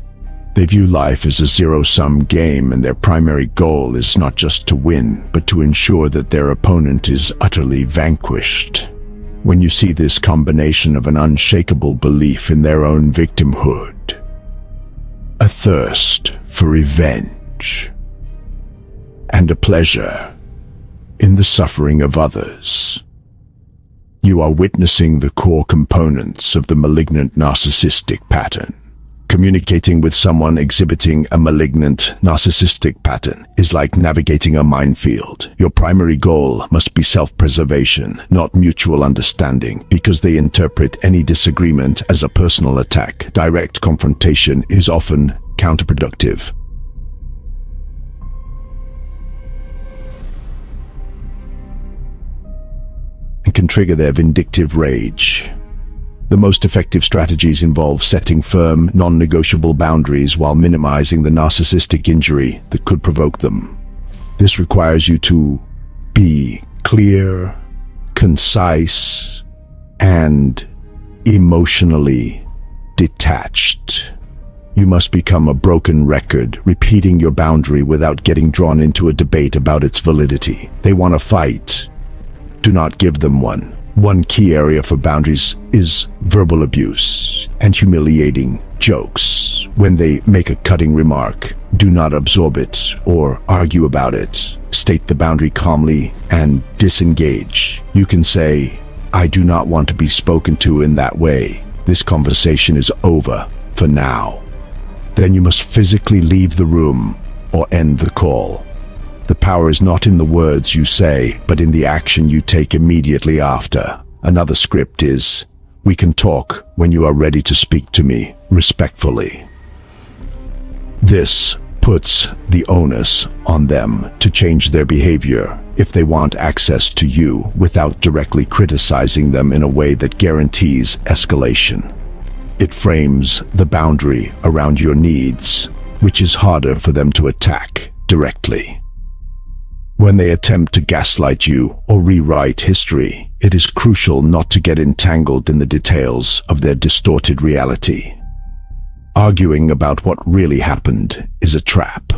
They view life as a zero-sum game, and their primary goal is not just to win, but to ensure that their opponent is utterly vanquished. When you see this combination of an unshakable belief in their own victimhood, a thirst for revenge, and a pleasure in the suffering of others, you are witnessing the core components of the malignant narcissistic pattern. Communicating with someone exhibiting a malignant narcissistic pattern is like navigating a minefield. Your primary goal must be self-preservation, not mutual understanding, because they interpret any disagreement as a personal attack. Direct confrontation is often counterproductive. And can trigger their vindictive rage. The most effective strategies involve setting firm, non-negotiable boundaries while minimizing the narcissistic injury that could provoke them. This requires you to be clear, concise, and emotionally detached. You must become a broken record, repeating your boundary without getting drawn into a debate about its validity. They want a fight. Do not give them one. One key area for boundaries is verbal abuse and humiliating jokes. When they make a cutting remark, do not absorb it or argue about it. State the boundary calmly and disengage. You can say, "I do not want to be spoken to in that way. This conversation is over for now." Then you must physically leave the room or end the call. The power is not in the words you say, but in the action you take immediately after. Another script is, "We can talk when you are ready to speak to me respectfully." This puts the onus on them to change their behavior if they want access to you without directly criticizing them in a way that guarantees escalation. It frames the boundary around your needs, which is harder for them to attack directly. When they attempt to gaslight you or rewrite history, it is crucial not to get entangled in the details of their distorted reality. Arguing about what really happened is a trap.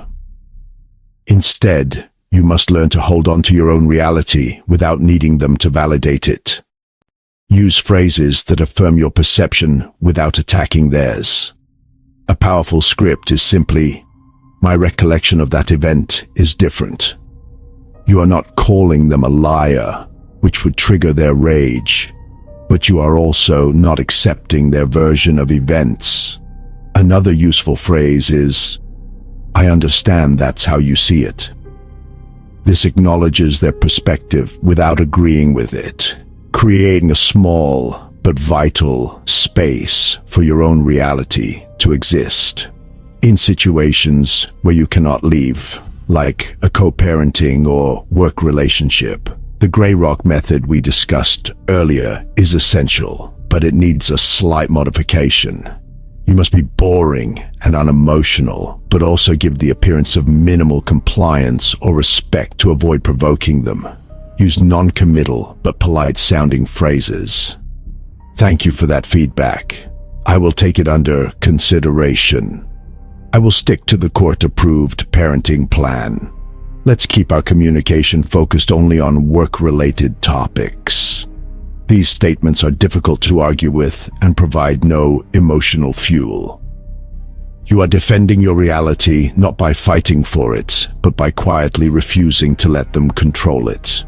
Instead, you must learn to hold on to your own reality without needing them to validate it. Use phrases that affirm your perception without attacking theirs. A powerful script is simply, "My recollection of that event is different." You are not calling them a liar, which would trigger their rage, but you are also not accepting their version of events. Another useful phrase is, "I understand that's how you see it." This acknowledges their perspective without agreeing with it, creating a small but vital space for your own reality to exist. In situations where you cannot leave, like a co-parenting or work relationship, the gray rock method we discussed earlier is essential, but it needs a slight modification. You must be boring and unemotional, but also give the appearance of minimal compliance or respect to avoid provoking them. Use non-committal but polite-sounding phrases. "Thank you for that feedback. I will take it under consideration. I will stick to the court-approved parenting plan." Let's keep our communication focused only on work-related topics. These statements are difficult to argue with and provide no emotional fuel. You are defending your reality not by fighting for it, but by quietly refusing to let them control it.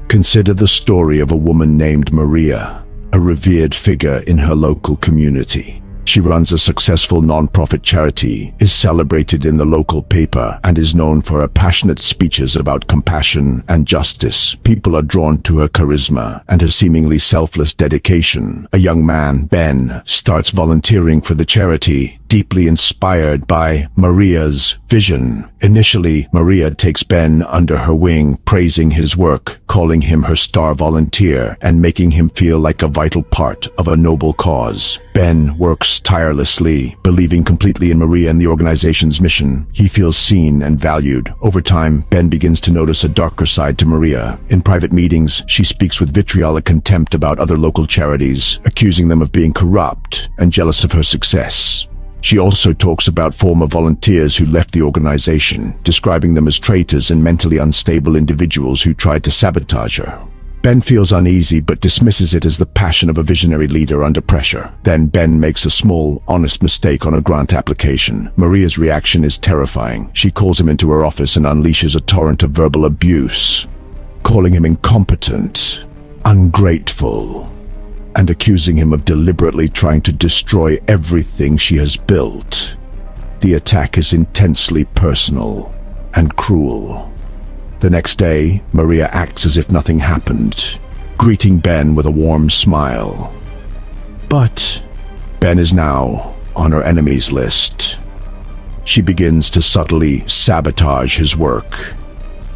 Consider the story of a woman named Maria, a revered figure in her local community. She runs a successful non-profit charity, is celebrated in the local paper, and is known for her passionate speeches about compassion and justice. People are drawn to her charisma and her seemingly selfless dedication. A young man, Ben, starts volunteering for the charity, deeply inspired by Maria's vision. Initially, Maria takes Ben under her wing, praising his work, calling him her star volunteer, and making him feel like a vital part of a noble cause. Ben works tirelessly, believing completely in Maria and the organization's mission. He feels seen and valued. Over time, Ben begins to notice a darker side to Maria. In private meetings, she speaks with vitriolic contempt about other local charities, accusing them of being corrupt and jealous of her success. She also talks about former volunteers who left the organization, describing them as traitors and mentally unstable individuals who tried to sabotage her. Ben feels uneasy but dismisses it as the passion of a visionary leader under pressure. Then Ben makes a small, honest mistake on a grant application. Maria's reaction is terrifying. She calls him into her office and unleashes a torrent of verbal abuse, calling him incompetent, ungrateful, and accusing him of deliberately trying to destroy everything she has built. The attack is intensely personal and cruel. The next day, Maria acts as if nothing happened, greeting Ben with a warm smile. But Ben is now on her enemies list. She begins to subtly sabotage his work,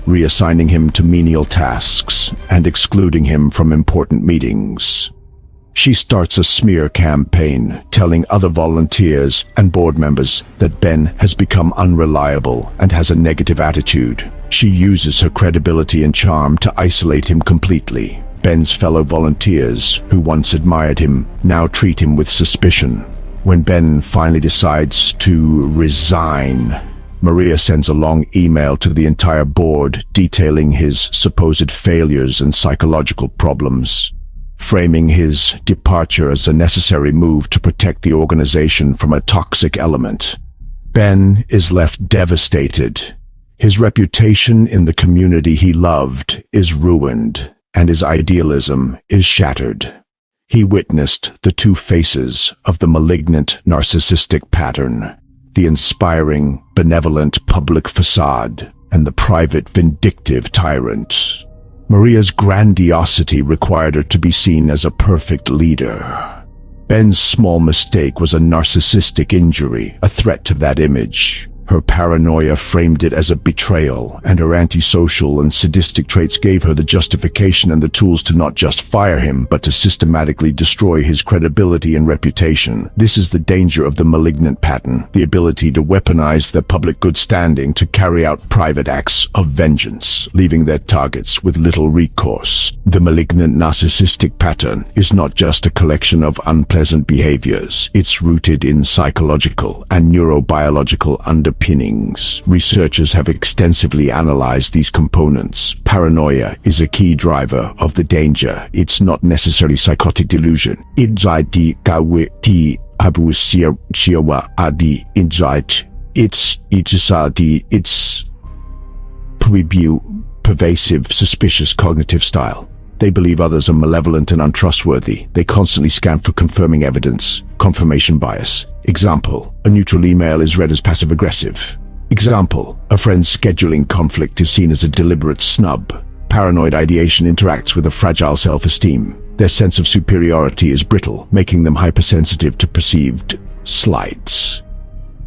reassigning him to menial tasks and excluding him from important meetings. She starts a smear campaign, telling other volunteers and board members that Ben has become unreliable and has a negative attitude. She uses her credibility and charm to isolate him completely. Ben's fellow volunteers, who once admired him, now treat him with suspicion. When Ben finally decides to resign, Maria sends a long email to the entire board detailing his supposed failures and psychological problems, framing his departure as a necessary move to protect the organization from a toxic element. Ben is left devastated. His reputation in the community he loved is ruined, and his idealism is shattered. He witnessed the two faces of the malignant narcissistic pattern, the inspiring, benevolent public facade, and the private, vindictive tyrant. Maria's grandiosity required her to be seen as a perfect leader. Ben's small mistake was a narcissistic injury, a threat to that image. Her paranoia framed it as a betrayal, and her antisocial and sadistic traits gave her the justification and the tools to not just fire him, but to systematically destroy his credibility and reputation. This is the danger of the malignant pattern, the ability to weaponize their public good standing to carry out private acts of vengeance, leaving their targets with little recourse. The malignant narcissistic pattern is not just a collection of unpleasant behaviors. It's rooted in psychological and neurobiological underpinnings. Researchers have extensively analyzed these components. Paranoia is a key driver of the danger. It's not necessarily psychotic delusion. It's pervasive, suspicious cognitive style. They believe others are malevolent and untrustworthy. They constantly scan for confirming evidence. Confirmation bias. Example, a neutral email is read as passive-aggressive. Example, a friend's scheduling conflict is seen as a deliberate snub. Paranoid ideation interacts with a fragile self-esteem. Their sense of superiority is brittle, making them hypersensitive to perceived slights.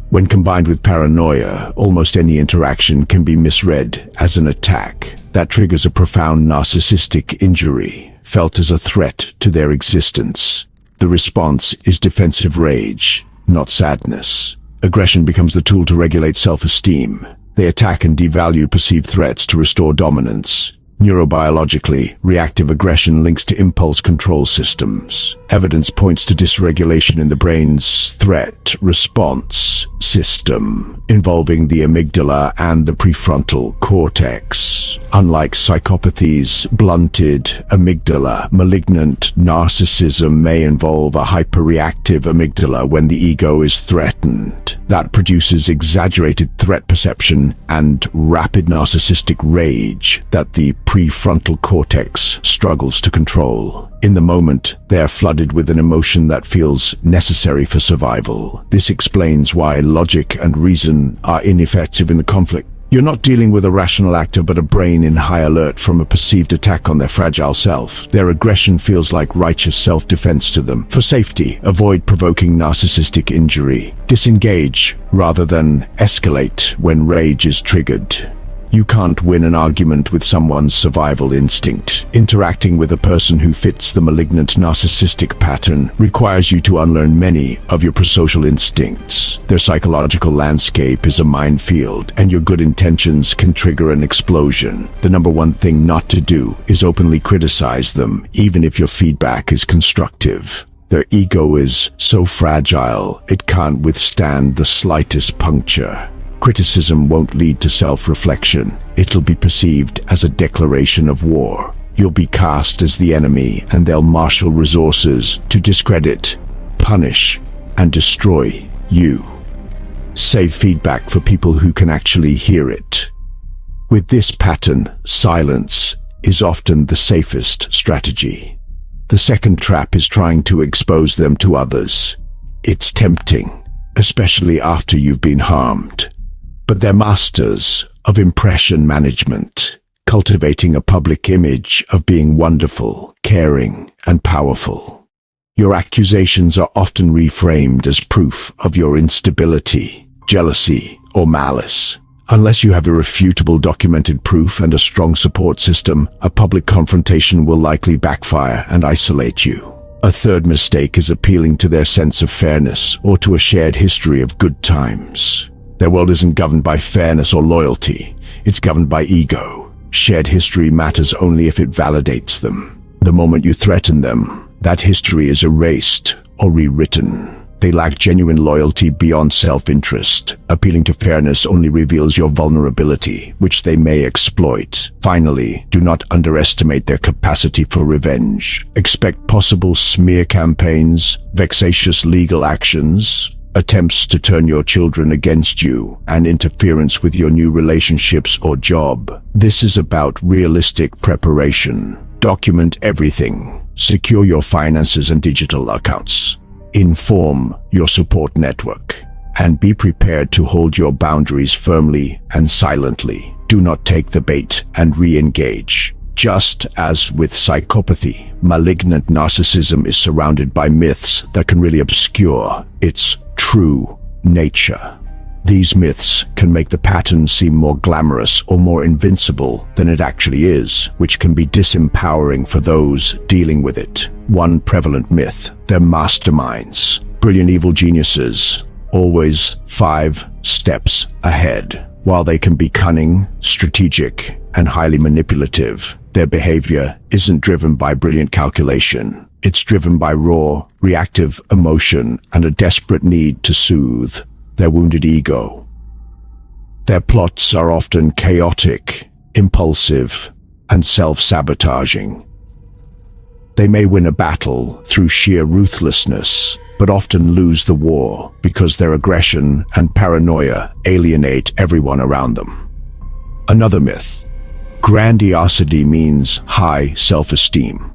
When combined with paranoia, almost any interaction can be misread as an attack. That triggers a profound narcissistic injury, felt as a threat to their existence. The response is defensive rage, not sadness. Aggression becomes the tool to regulate self-esteem. They attack and devalue perceived threats to restore dominance. Neurobiologically, reactive aggression links to impulse control systems. Evidence points to dysregulation in the brain's threat response system, involving the amygdala and the prefrontal cortex. Unlike psychopathy's blunted amygdala, malignant narcissism may involve a hyperreactive amygdala when the ego is threatened. That produces exaggerated threat perception and rapid narcissistic rage that the prefrontal cortex struggles to control. In the moment, they are flooded with an emotion that feels necessary for survival. This explains why logic and reason are ineffective in the conflict. You're not dealing with a rational actor but a brain in high alert from a perceived attack on their fragile self. Their aggression feels like righteous self-defense to them. For safety, avoid provoking narcissistic injury. Disengage rather than escalate when rage is triggered. You can't win an argument with someone's survival instinct. Interacting with a person who fits the malignant narcissistic pattern requires you to unlearn many of your prosocial instincts. Their psychological landscape is a minefield, and your good intentions can trigger an explosion. The number one thing not to do is openly criticize them, even if your feedback is constructive. Their ego is so fragile, it can't withstand the slightest puncture. Criticism won't lead to self-reflection. It'll be perceived as a declaration of war. You'll be cast as the enemy, and they'll marshal resources to discredit, punish, and destroy you. Save feedback for people who can actually hear it. With this pattern, silence is often the safest strategy. The second trap is trying to expose them to others. It's tempting, especially after you've been harmed. But they're masters of impression management, cultivating a public image of being wonderful, caring, and powerful. Your accusations are often reframed as proof of your instability, jealousy, or malice. Unless you have irrefutable documented proof and a strong support system, a public confrontation will likely backfire and isolate you. A third mistake is appealing to their sense of fairness or to a shared history of good times. Their world isn't governed by fairness or loyalty. It's governed by ego. Shared history matters only if it validates them. The moment you threaten them, that history is erased or rewritten. They lack genuine loyalty beyond self-interest. Appealing to fairness only reveals your vulnerability, which they may exploit. Finally, do not underestimate their capacity for revenge. Expect possible smear campaigns, vexatious legal actions, attempts to turn your children against you, and interference with your new relationships or job. This is about realistic preparation. Document everything. Secure your finances and digital accounts. Inform your support network. And be prepared to hold your boundaries firmly and silently. Do not take the bait and re-engage. Just as with psychopathy, malignant narcissism is surrounded by myths that can really obscure its true nature. These myths can make the pattern seem more glamorous or more invincible than it actually is, which can be disempowering for those dealing with it. One prevalent myth: they're masterminds, brilliant evil geniuses, always 5 steps ahead. While they can be cunning, strategic, and highly manipulative, their behavior isn't driven by brilliant calculation. It's driven by raw, reactive emotion and a desperate need to soothe their wounded ego. Their plots are often chaotic, impulsive, and self-sabotaging. They may win a battle through sheer ruthlessness, but often lose the war because their aggression and paranoia alienate everyone around them. Another myth: grandiosity means high self-esteem.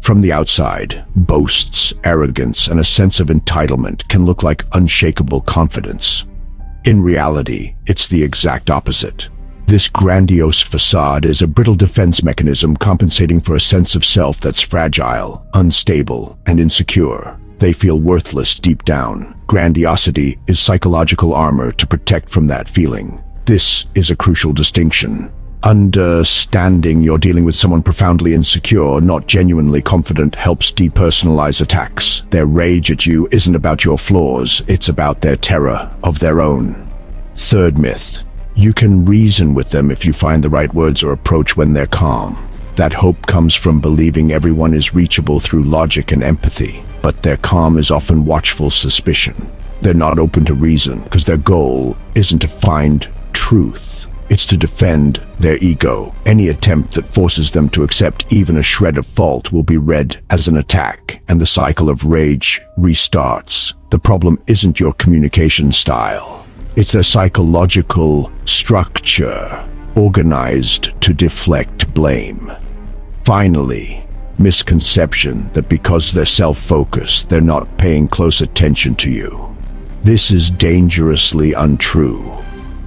From the outside, boasts, arrogance, and a sense of entitlement can look like unshakable confidence. In reality, it's the exact opposite. This grandiose facade is a brittle defense mechanism compensating for a sense of self that's fragile, unstable, and insecure. They feel worthless deep down. Grandiosity is psychological armor to protect from that feeling. This is a crucial distinction. Understanding you're dealing with someone profoundly insecure, not genuinely confident, helps depersonalize attacks. Their rage at you isn't about your flaws, it's about their terror of their own. Third myth: you can reason with them if you find the right words or approach when they're calm. That hope comes from believing everyone is reachable through logic and empathy, but their calm is often watchful suspicion. They're not open to reason because their goal isn't to find truth. It's to defend their ego. Any attempt that forces them to accept even a shred of fault will be read as an attack, and the cycle of rage restarts. The problem isn't your communication style. It's their psychological structure, organized to deflect blame. Finally, misconception that because they're self-focused, they're not paying close attention to you. This is dangerously untrue.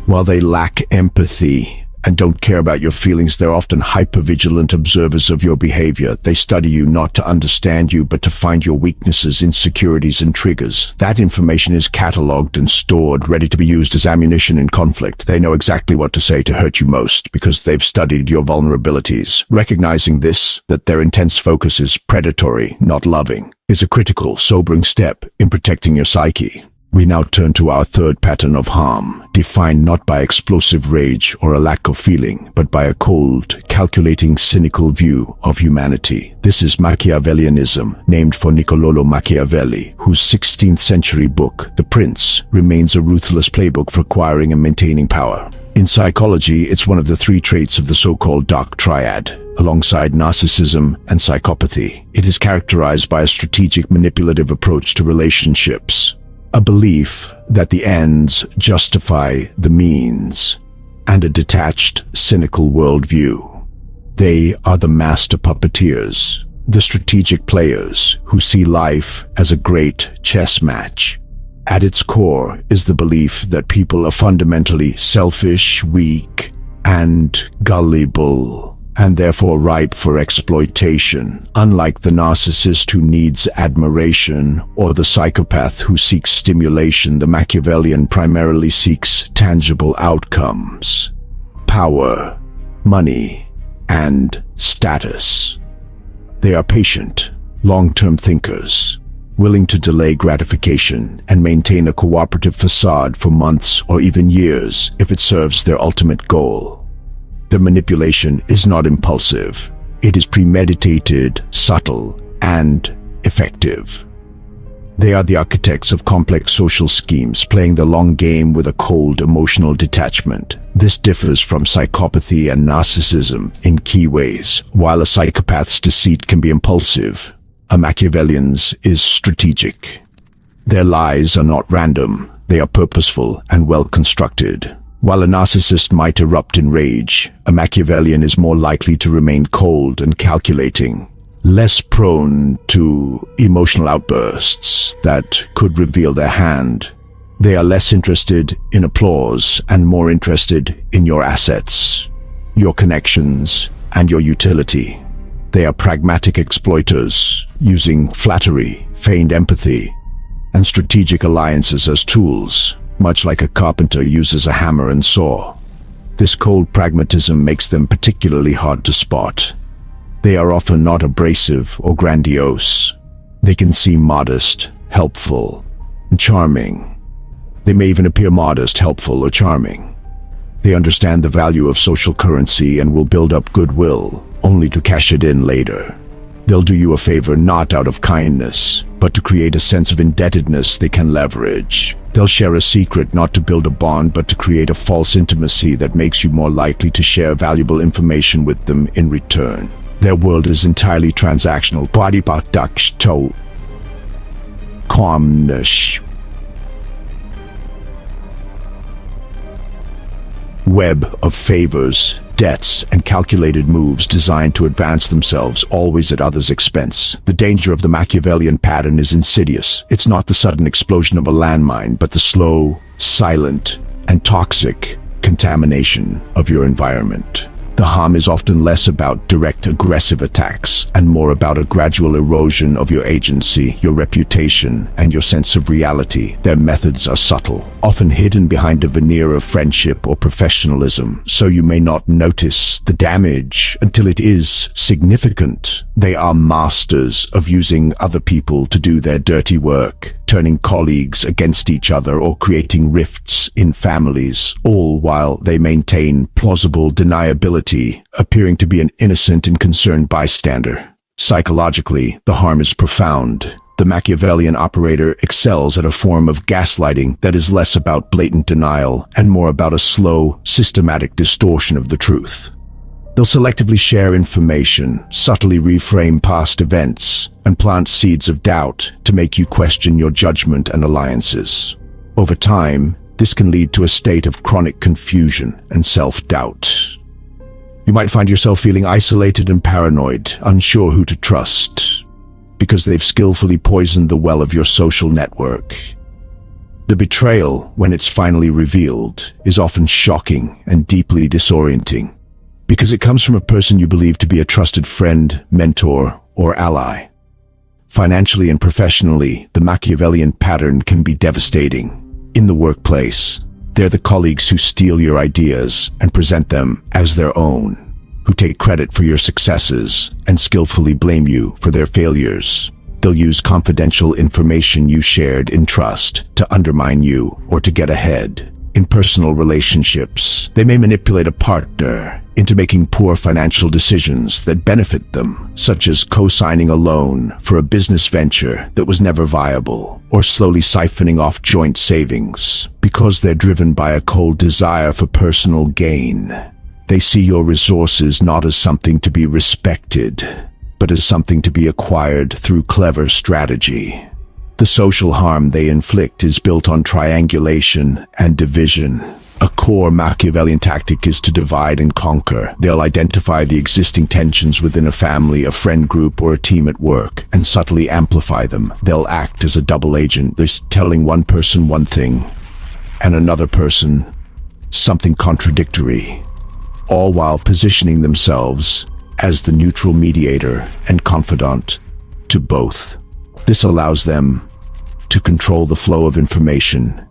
While they lack empathy and don't care about your feelings, they're often hypervigilant observers of your behavior. They study you not to understand you, but to find your weaknesses, insecurities, and triggers. That information is cataloged and stored, ready to be used as ammunition in conflict. They know exactly what to say to hurt you most because they've studied your vulnerabilities. Recognizing this, that their intense focus is predatory, not loving, is a critical, sobering step in protecting your psyche. We now turn to our third pattern of harm, defined not by explosive rage or a lack of feeling, but by a cold, calculating, cynical view of humanity. This is Machiavellianism, named for Niccolò Machiavelli, whose 16th century book, The Prince, remains a ruthless playbook for acquiring and maintaining power. In psychology, it's one of the three traits of the so-called dark triad. Alongside narcissism and psychopathy, it is characterized by a strategic, manipulative approach to relationships. A belief that the ends justify the means, and a detached, cynical worldview. They are the master puppeteers, the strategic players who see life as a great chess match. At its core is the belief that people are fundamentally selfish, weak, and gullible, and therefore ripe for exploitation. Unlike the narcissist who needs admiration or the psychopath who seeks stimulation, the Machiavellian primarily seeks tangible outcomes: power, money, and status. They are patient, long-term thinkers, willing to delay gratification and maintain a cooperative facade for months or even years if it serves their ultimate goal. Their manipulation is not impulsive. It is premeditated, subtle, and effective. They are the architects of complex social schemes, playing the long game with a cold, emotional detachment. This differs from psychopathy and narcissism in key ways. While a psychopath's deceit can be impulsive, a Machiavellian's is strategic. Their lies are not random. They are purposeful and well-constructed. While a narcissist might erupt in rage, a Machiavellian is more likely to remain cold and calculating, less prone to emotional outbursts that could reveal their hand. They are less interested in applause and more interested in your assets, your connections, and your utility. They are pragmatic exploiters, using flattery, feigned empathy, and strategic alliances as tools, much like a carpenter uses a hammer and saw. This cold pragmatism makes them particularly hard to spot. They are often not abrasive or grandiose. They can seem modest, helpful, and charming. They may even appear modest, helpful, or charming. They understand the value of social currency and will build up goodwill, only to cash it in later. They'll do you a favor not out of kindness, but to create a sense of indebtedness they can leverage. They'll share a secret not to build a bond, but to create a false intimacy that makes you more likely to share valuable information with them in return. Their world is entirely transactional. Calmness. Web of favors, debts, and calculated moves designed to advance themselves, always at others' expense. The danger of the Machiavellian pattern is insidious. It's not the sudden explosion of a landmine, but the slow, silent, and toxic contamination of your environment. The harm is often less about direct aggressive attacks and more about a gradual erosion of your agency, your reputation, and your sense of reality. Their methods are subtle, often hidden behind a veneer of friendship or professionalism, so you may not notice the damage until it is significant. They are masters of using other people to do their dirty work, turning colleagues against each other or creating rifts in families, all while they maintain plausible deniability, appearing to be an innocent and concerned bystander. Psychologically, the harm is profound. The Machiavellian operator excels at a form of gaslighting that is less about blatant denial and more about a slow, systematic distortion of the truth. They'll selectively share information, subtly reframe past events, and plant seeds of doubt to make you question your judgment and alliances. Over time, this can lead to a state of chronic confusion and self-doubt. You might find yourself feeling isolated and paranoid, unsure who to trust, because they've skillfully poisoned the well of your social network. The betrayal, when it's finally revealed, is often shocking and deeply disorienting, because it comes from a person you believe to be a trusted friend, mentor, or ally. Financially and professionally, the Machiavellian pattern can be devastating. In the workplace, they're the colleagues who steal your ideas and present them as their own, who take credit for your successes and skillfully blame you for their failures. They'll use confidential information you shared in trust to undermine you or to get ahead. In personal relationships, they may manipulate a partner into making poor financial decisions that benefit them, such as co-signing a loan for a business venture that was never viable, or slowly siphoning off joint savings. Because they're driven by a cold desire for personal gain, they see your resources not as something to be respected, but as something to be acquired through clever strategy. The social harm they inflict is built on triangulation and division. A core Machiavellian tactic is to divide and conquer. They'll identify the existing tensions within a family, a friend group, or a team at work, and subtly amplify them. They'll act as a double agent. They're telling one person one thing, and another person something contradictory, all while positioning themselves as the neutral mediator and confidant to both. This allows them to control the flow of information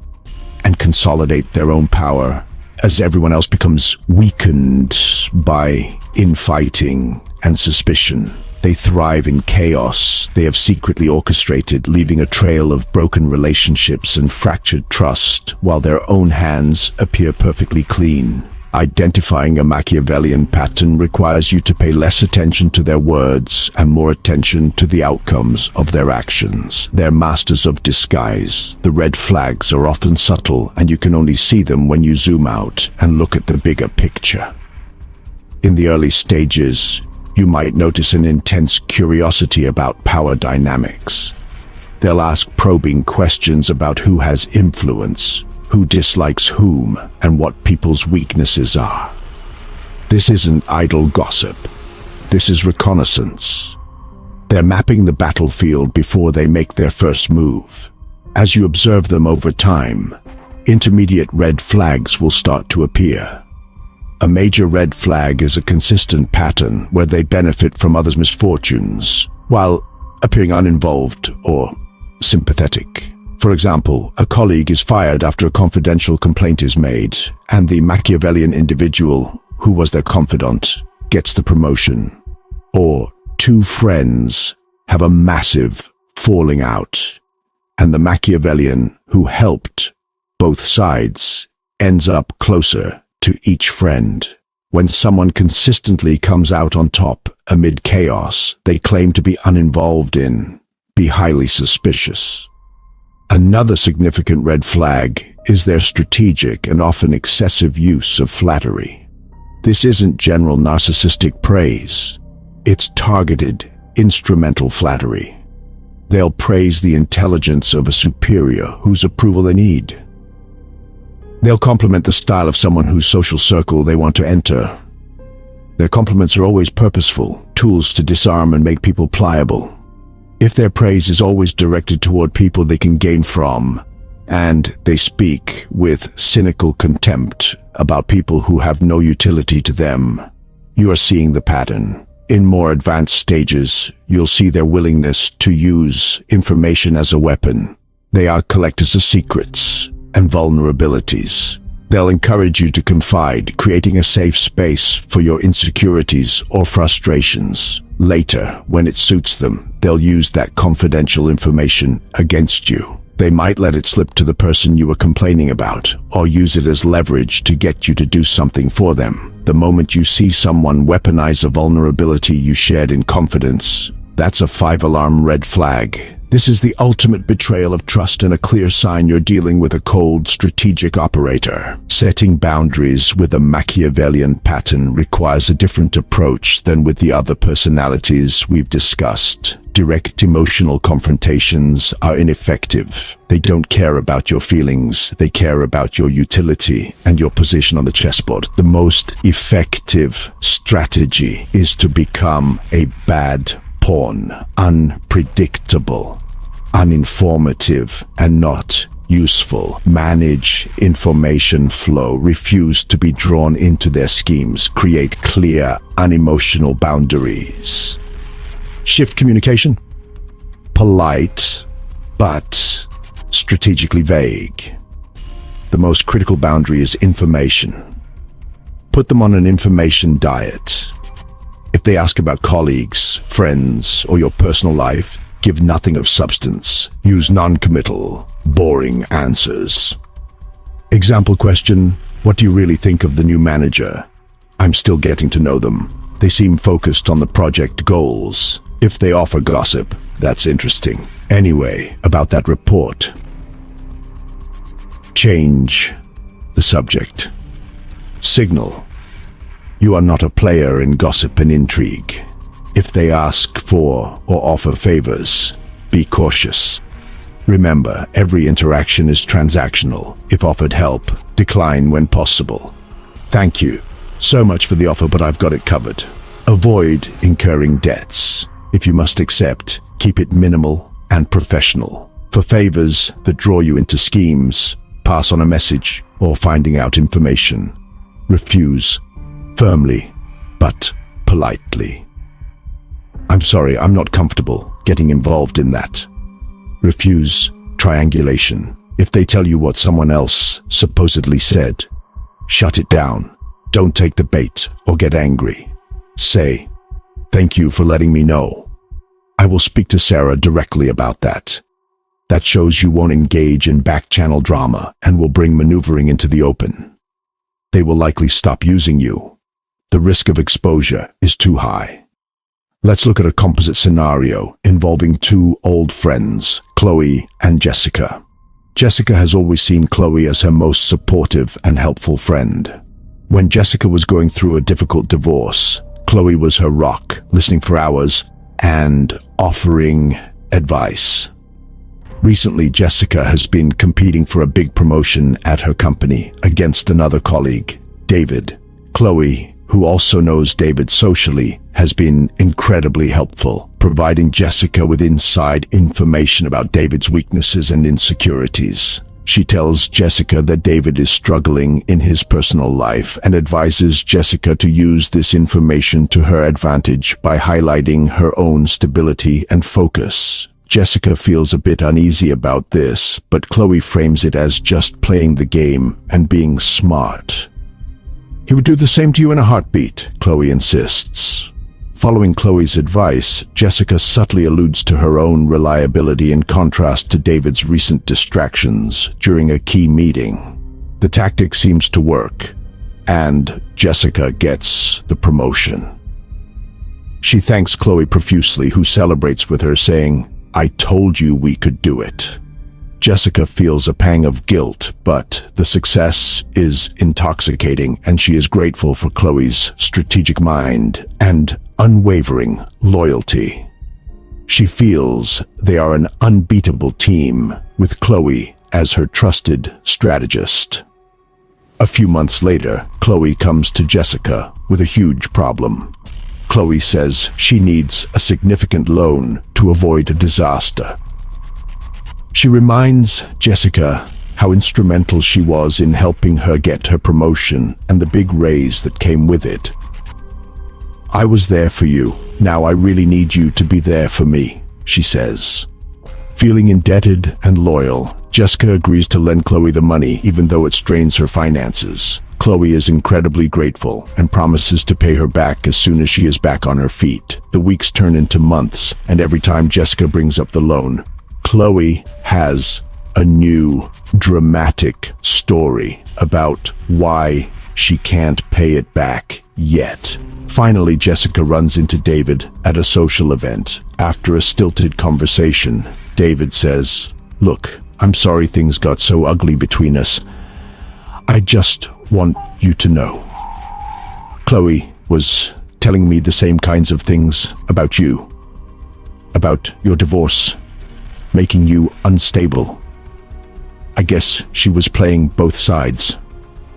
and consolidate their own power as everyone else becomes weakened by infighting and suspicion. They thrive in chaos they have secretly orchestrated, leaving a trail of broken relationships and fractured trust, while their own hands appear perfectly clean. Identifying a Machiavellian pattern requires you to pay less attention to their words and more attention to the outcomes of their actions. They're masters of disguise. The red flags are often subtle, and you can only see them when you zoom out and look at the bigger picture. In the early stages, you might notice an intense curiosity about power dynamics. They'll ask probing questions about who has influence, who dislikes whom, and what people's weaknesses are. This isn't idle gossip. This is reconnaissance. They're mapping the battlefield before they make their first move. As you observe them over time, intermediate red flags will start to appear. A major red flag is a consistent pattern where they benefit from others' misfortunes, while appearing uninvolved or sympathetic. For example, a colleague is fired after a confidential complaint is made, and the Machiavellian individual, who was their confidant, gets the promotion. Or two friends have a massive falling out, and the Machiavellian who helped both sides ends up closer to each friend. When someone consistently comes out on top amid chaos they claim to be uninvolved in, be highly suspicious. Another significant red flag is their strategic and often excessive use of flattery. This isn't general narcissistic praise. It's targeted, instrumental flattery. They'll praise the intelligence of a superior whose approval they need. They'll compliment the style of someone whose social circle they want to enter. Their compliments are always purposeful, tools to disarm and make people pliable. If their praise is always directed toward people they can gain from, and they speak with cynical contempt about people who have no utility to them, you are seeing the pattern. In more advanced stages, you'll see their willingness to use information as a weapon. They are collectors of secrets and vulnerabilities. They'll encourage you to confide, creating a safe space for your insecurities or frustrations. Later, when it suits them, they'll use that confidential information against you. They might let it slip to the person you were complaining about, or use it as leverage to get you to do something for them. The moment you see someone weaponize a vulnerability you shared in confidence, that's a 5-alarm red flag. This is the ultimate betrayal of trust and a clear sign you're dealing with a cold, strategic operator. Setting boundaries with a Machiavellian pattern requires a different approach than with the other personalities we've discussed. Direct emotional confrontations are ineffective. They don't care about your feelings, they care about your utility and your position on the chessboard. The most effective strategy is to become a bad pawn, unpredictable, uninformative, and not useful. Manage information flow. Refuse to be drawn into their schemes. Create clear, unemotional boundaries. Shift communication. Polite, but strategically vague. The most critical boundary is information. Put them on an information diet. If they ask about colleagues, friends, or your personal life, give nothing of substance. Use non-committal, boring answers. Example question: what do you really think of the new manager? I'm still getting to know them. They seem focused on the project goals. If they offer gossip, that's interesting. Anyway, about that report. Change the subject. Signal: you are not a player in gossip and intrigue. If they ask for or offer favors, be cautious. Remember, every interaction is transactional. If offered help, decline when possible. Thank you so much for the offer, but I've got it covered. Avoid incurring debts. If you must accept, keep it minimal and professional. For favors that draw you into schemes, pass on a message, or finding out information, refuse firmly, but politely. I'm sorry, I'm not comfortable getting involved in that. Refuse triangulation. If they tell you what someone else supposedly said, shut it down. Don't take the bait or get angry. Say, thank you for letting me know. I will speak to Sarah directly about that. That shows you won't engage in back-channel drama and will bring maneuvering into the open. They will likely stop using you. The risk of exposure is too high. Let's look at a composite scenario involving two old friends, Khloe and Jessica. Jessica has always seen Khloe as her most supportive and helpful friend. When Jessica was going through a difficult divorce, Khloe was her rock, listening for hours and offering advice. Recently, Jessica has been competing for a big promotion at her company against another colleague, David. Khloe, who also knows David socially, has been incredibly helpful, providing Jessica with inside information about David's weaknesses and insecurities. She tells Jessica that David is struggling in his personal life and advises Jessica to use this information to her advantage by highlighting her own stability and focus. Jessica feels a bit uneasy about this, but Khloe frames it as just playing the game and being smart. He would do the same to you in a heartbeat, Khloe insists. Following Khloe's advice, Jessica subtly alludes to her own reliability in contrast to David's recent distractions during a key meeting. The tactic seems to work, and Jessica gets the promotion. She thanks Khloe profusely, who celebrates with her, saying, "I told you we could do it." Jessica feels a pang of guilt, but the success is intoxicating, and she is grateful for Khloe's strategic mind and unwavering loyalty. She feels they are an unbeatable team, with Khloe as her trusted strategist. A few months later, Khloe comes to Jessica with a huge problem. Khloe says she needs a significant loan to avoid a disaster. She reminds Jessica how instrumental she was in helping her get her promotion and the big raise that came with it. "I was there for you. Now I really need you to be there for me," she says. Feeling indebted and loyal, Jessica agrees to lend Khloe the money even though it strains her finances. Khloe is incredibly grateful and promises to pay her back as soon as she is back on her feet. The weeks turn into months, and every time Jessica brings up the loan, Khloe has a new, dramatic story about why she can't pay it back yet. Finally, Jessica runs into David at a social event. After a stilted conversation, David says, "Look, I'm sorry things got so ugly between us. I just want you to know. Khloe was telling me the same kinds of things about you. About your divorce, making you unstable. I guess she was playing both sides."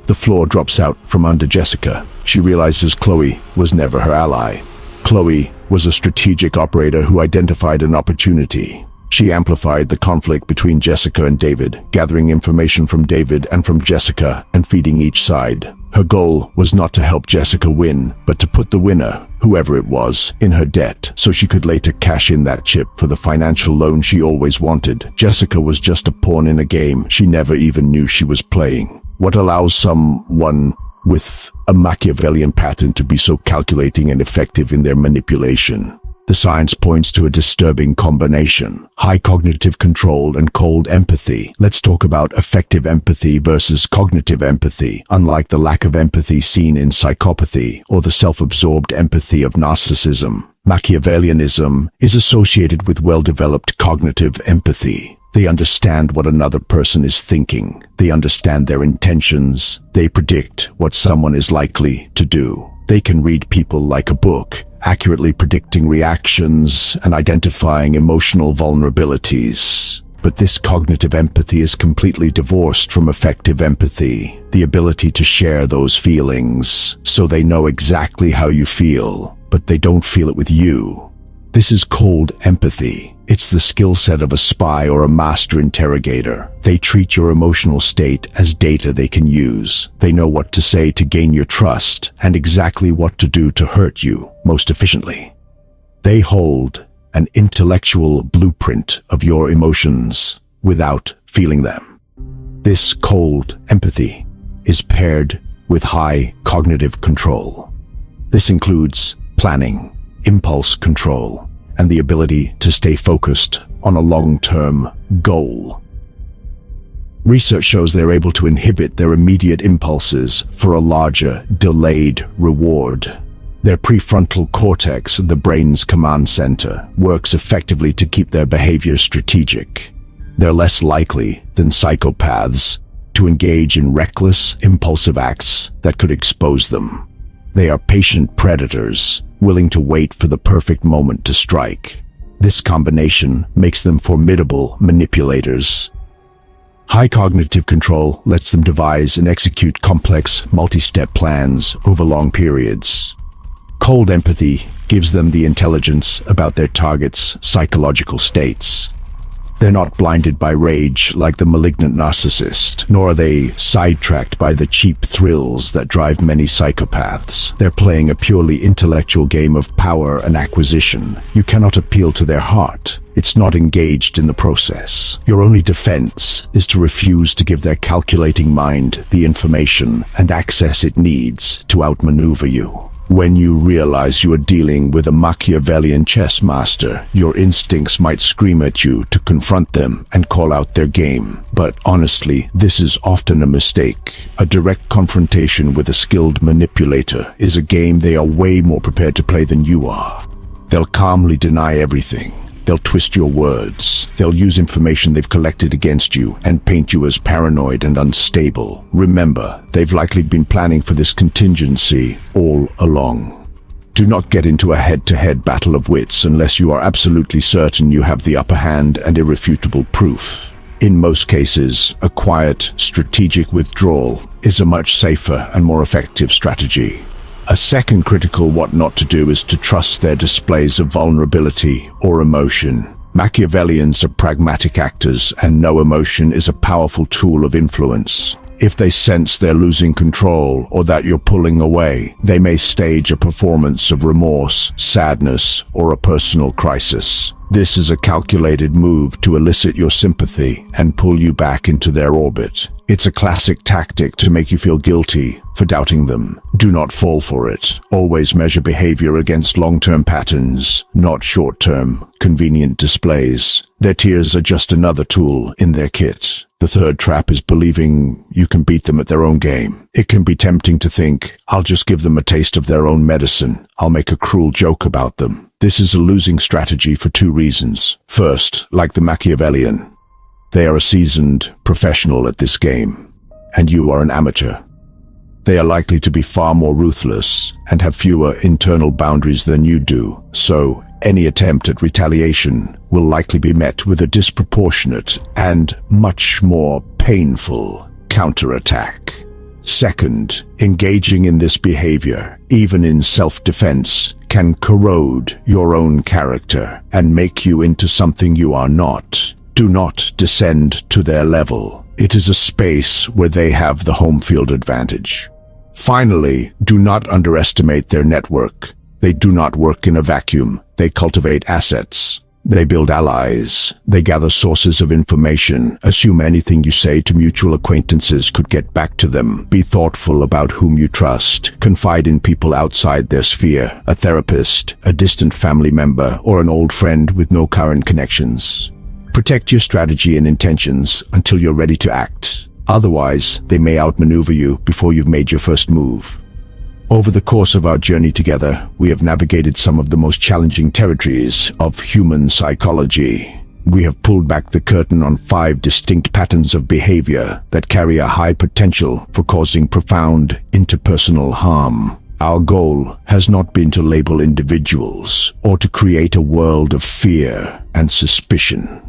The floor drops out from under Jessica. She realizes Khloe was never her ally. Khloe was a strategic operator who identified an opportunity. She amplified the conflict between Jessica and David, gathering information from David and from Jessica and feeding each side. Her goal was not to help Jessica win, but to put the winner, whoever it was, in her debt so she could later cash in that chip for the financial loan she always wanted. Jessica was just a pawn in a game she never even knew she was playing. What allows someone with a Machiavellian pattern to be so calculating and effective in their manipulation? The science points to a disturbing combination: high cognitive control and cold empathy. Let's talk about effective empathy versus cognitive empathy. Unlike the lack of empathy seen in psychopathy or the self-absorbed empathy of narcissism, Machiavellianism is associated with well-developed cognitive empathy. They understand what another person is thinking. They understand their intentions. They predict what someone is likely to do. They can read people like a book, accurately predicting reactions and identifying emotional vulnerabilities. But this cognitive empathy is completely divorced from effective empathy, the ability to share those feelings, so they know exactly how you feel, but they don't feel it with you. This is cold empathy. It's the skill set of a spy or a master interrogator. They treat your emotional state as data they can use. They know what to say to gain your trust and exactly what to do to hurt you most efficiently. They hold an intellectual blueprint of your emotions without feeling them. This cold empathy is paired with high cognitive control. This includes planning, impulse control, and the ability to stay focused on a long-term goal. Research shows they're able to inhibit their immediate impulses for a larger, delayed reward. Their prefrontal cortex, the brain's command center, works effectively to keep their behavior strategic. They're less likely than psychopaths to engage in reckless, impulsive acts that could expose them. They are patient predators, willing to wait for the perfect moment to strike. This combination makes them formidable manipulators. High cognitive control lets them devise and execute complex, multi-step plans over long periods. Cold empathy gives them the intelligence about their target's psychological states. They're not blinded by rage like the malignant narcissist, nor are they sidetracked by the cheap thrills that drive many psychopaths. They're playing a purely intellectual game of power and acquisition. You cannot appeal to their heart. It's not engaged in the process. Your only defense is to refuse to give their calculating mind the information and access it needs to outmaneuver you. When you realize you are dealing with a Machiavellian chess master, your instincts might scream at you to confront them and call out their game. But honestly, this is often a mistake. A direct confrontation with a skilled manipulator is a game they are way more prepared to play than you are. They'll calmly deny everything. They'll twist your words. They'll use information they've collected against you and paint you as paranoid and unstable. Remember, they've likely been planning for this contingency all along. Do not get into a head-to-head battle of wits unless you are absolutely certain you have the upper hand and irrefutable proof. In most cases, a quiet, strategic withdrawal is a much safer and more effective strategy. A second critical what not to do is to trust their displays of vulnerability or emotion. Machiavellians are pragmatic actors, and no emotion is a powerful tool of influence. If they sense they're losing control or that you're pulling away, they may stage a performance of remorse, sadness, or a personal crisis. This is a calculated move to elicit your sympathy and pull you back into their orbit. It's a classic tactic to make you feel guilty for doubting them. Do not fall for it. Always measure behavior against long-term patterns, not short-term, convenient displays. Their tears are just another tool in their kit. The third trap is believing you can beat them at their own game. It can be tempting to think, I'll just give them a taste of their own medicine. I'll make a cruel joke about them. This is a losing strategy for two reasons. First, like the Machiavellian, they are a seasoned professional at this game, and you are an amateur. They are likely to be far more ruthless and have fewer internal boundaries than you do, so any attempt at retaliation will likely be met with a disproportionate and much more painful counterattack. Second, engaging in this behavior, even in self-defense, can corrode your own character and make you into something you are not. Do not descend to their level. It is a space where they have the home field advantage. Finally, do not underestimate their network. They do not work in a vacuum. They cultivate assets. They build allies. They gather sources of information. Assume anything you say to mutual acquaintances could get back to them. Be thoughtful about whom you trust. Confide in people outside their sphere, a therapist, a distant family member, or an old friend with no current connections. Protect your strategy and intentions until you're ready to act. Otherwise, they may outmaneuver you before you've made your first move. Over the course of our journey together, we have navigated some of the most challenging territories of human psychology. We have pulled back the curtain on 5 distinct patterns of behavior that carry a high potential for causing profound interpersonal harm. Our goal has not been to label individuals or to create a world of fear and suspicion.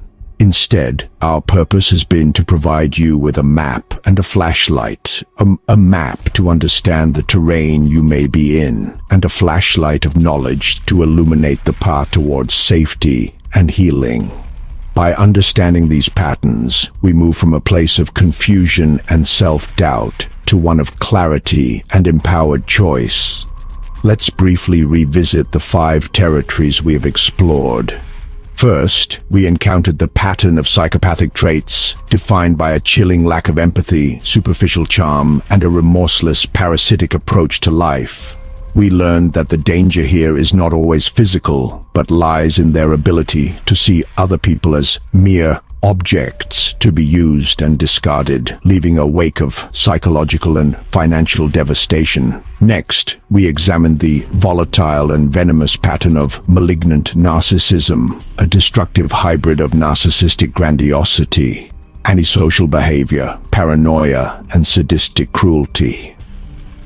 Instead, our purpose has been to provide you with a map and a flashlight, a map to understand the terrain you may be in, and a flashlight of knowledge to illuminate the path towards safety and healing. By understanding these patterns, we move from a place of confusion and self-doubt to one of clarity and empowered choice. Let's briefly revisit the 5 territories we have explored. First, we encountered the pattern of psychopathic traits, defined by a chilling lack of empathy, superficial charm, and a remorseless, parasitic approach to life. We learned that the danger here is not always physical, but lies in their ability to see other people as mere objects to be used and discarded, leaving a wake of psychological and financial devastation. Next, we examined the volatile and venomous pattern of malignant narcissism, a destructive hybrid of narcissistic grandiosity, antisocial behavior, paranoia, and sadistic cruelty.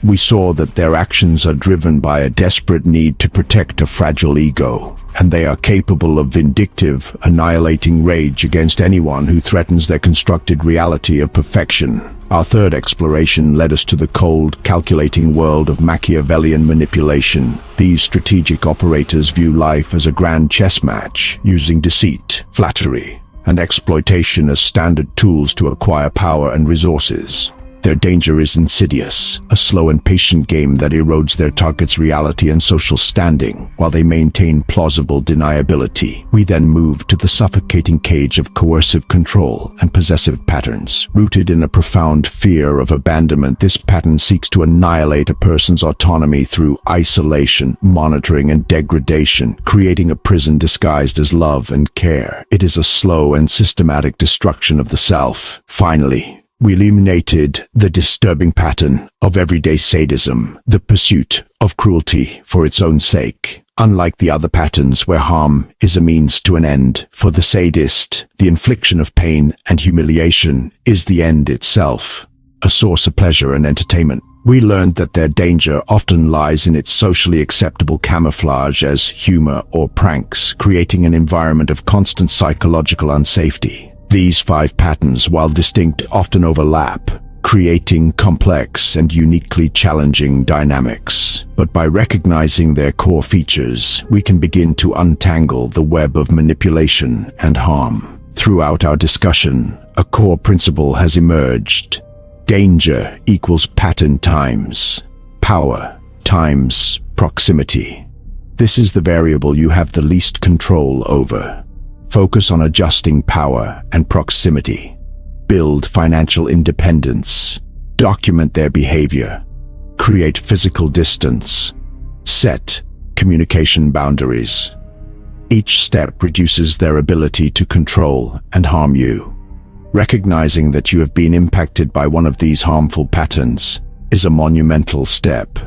We saw that their actions are driven by a desperate need to protect a fragile ego, and they are capable of vindictive, annihilating rage against anyone who threatens their constructed reality of perfection. Our third exploration led us to the cold, calculating world of Machiavellian manipulation. These strategic operators view life as a grand chess match, using deceit, flattery, and exploitation as standard tools to acquire power and resources. Their danger is insidious, a slow and patient game that erodes their target's reality and social standing, while they maintain plausible deniability. We then move to the suffocating cage of coercive control and possessive patterns. Rooted in a profound fear of abandonment, this pattern seeks to annihilate a person's autonomy through isolation, monitoring, and degradation, creating a prison disguised as love and care. It is a slow and systematic destruction of the self. Finally, we eliminated the disturbing pattern of everyday sadism, the pursuit of cruelty for its own sake. Unlike the other patterns where harm is a means to an end, for the sadist, the infliction of pain and humiliation is the end itself, a source of pleasure and entertainment. We learned that their danger often lies in its socially acceptable camouflage as humor or pranks, creating an environment of constant psychological unsafety. These 5 patterns, while distinct, often overlap, creating complex and uniquely challenging dynamics. But by recognizing their core features, we can begin to untangle the web of manipulation and harm. Throughout our discussion, a core principle has emerged. Danger equals pattern times power times proximity. This is the variable you have the least control over. Focus on adjusting power and proximity. Build financial independence. Document their behavior. Create physical distance. Set communication boundaries. Each step reduces their ability to control and harm you. Recognizing that you have been impacted by one of these harmful patterns is a monumental step.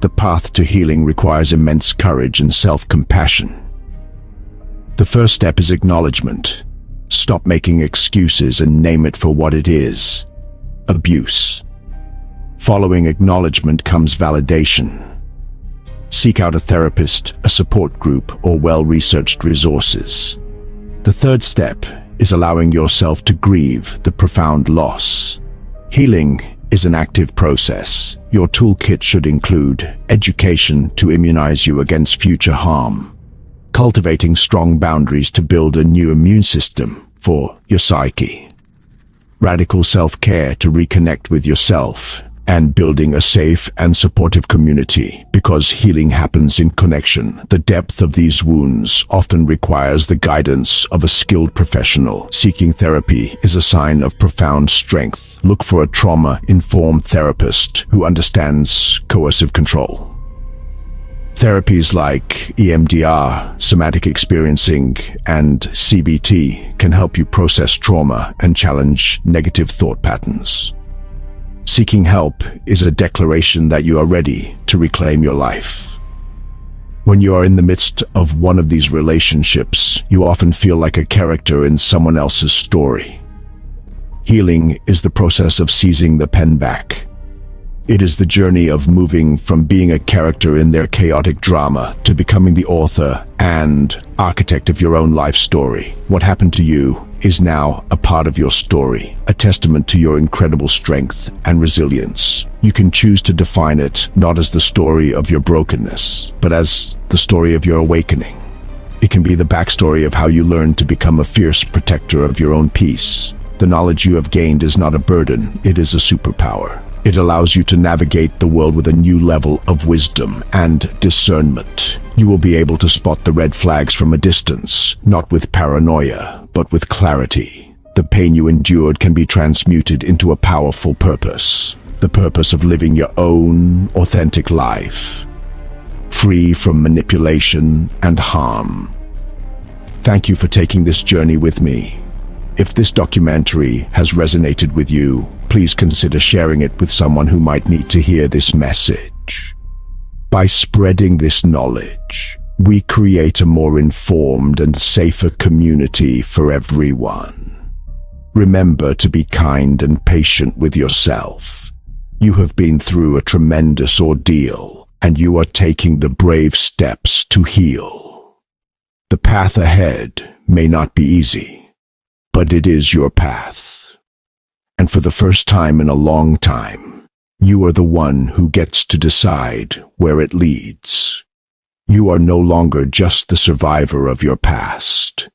The path to healing requires immense courage and self-compassion. The first step is acknowledgement. Stop making excuses and name it for what it is: abuse. Following acknowledgement comes validation. Seek out a therapist, a support group, or well-researched resources. The third step is allowing yourself to grieve the profound loss. Healing is an active process. Your toolkit should include education to immunize you against future harm, cultivating strong boundaries to build a new immune system for your psyche, radical self-care to reconnect with yourself, and building a safe and supportive community, because healing happens in connection. The depth of these wounds often requires the guidance of a skilled professional. Seeking therapy is a sign of profound strength. Look for a trauma-informed therapist who understands coercive control. Therapies like EMDR, somatic experiencing, and CBT can help you process trauma and challenge negative thought patterns. Seeking help is a declaration that you are ready to reclaim your life. When you are in the midst of one of these relationships, you often feel like a character in someone else's story. Healing is the process of seizing the pen back. It is the journey of moving from being a character in their chaotic drama to becoming the author and architect of your own life story. What happened to you is now a part of your story, a testament to your incredible strength and resilience. You can choose to define it not as the story of your brokenness, but as the story of your awakening. It can be the backstory of how you learned to become a fierce protector of your own peace. The knowledge you have gained is not a burden, it is a superpower. It allows you to navigate the world with a new level of wisdom and discernment. You will be able to spot the red flags from a distance, not with paranoia, but with clarity. The pain you endured can be transmuted into a powerful purpose, the purpose of living your own authentic life, free from manipulation and harm. Thank you for taking this journey with me. If this documentary has resonated with you, please consider sharing it with someone who might need to hear this message. By spreading this knowledge, we create a more informed and safer community for everyone. Remember to be kind and patient with yourself. You have been through a tremendous ordeal, and you are taking the brave steps to heal. The path ahead may not be easy, but it is your path. And for the first time in a long time, you are the one who gets to decide where it leads. You are no longer just the survivor of your past.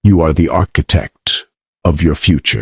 You are the architect of your future.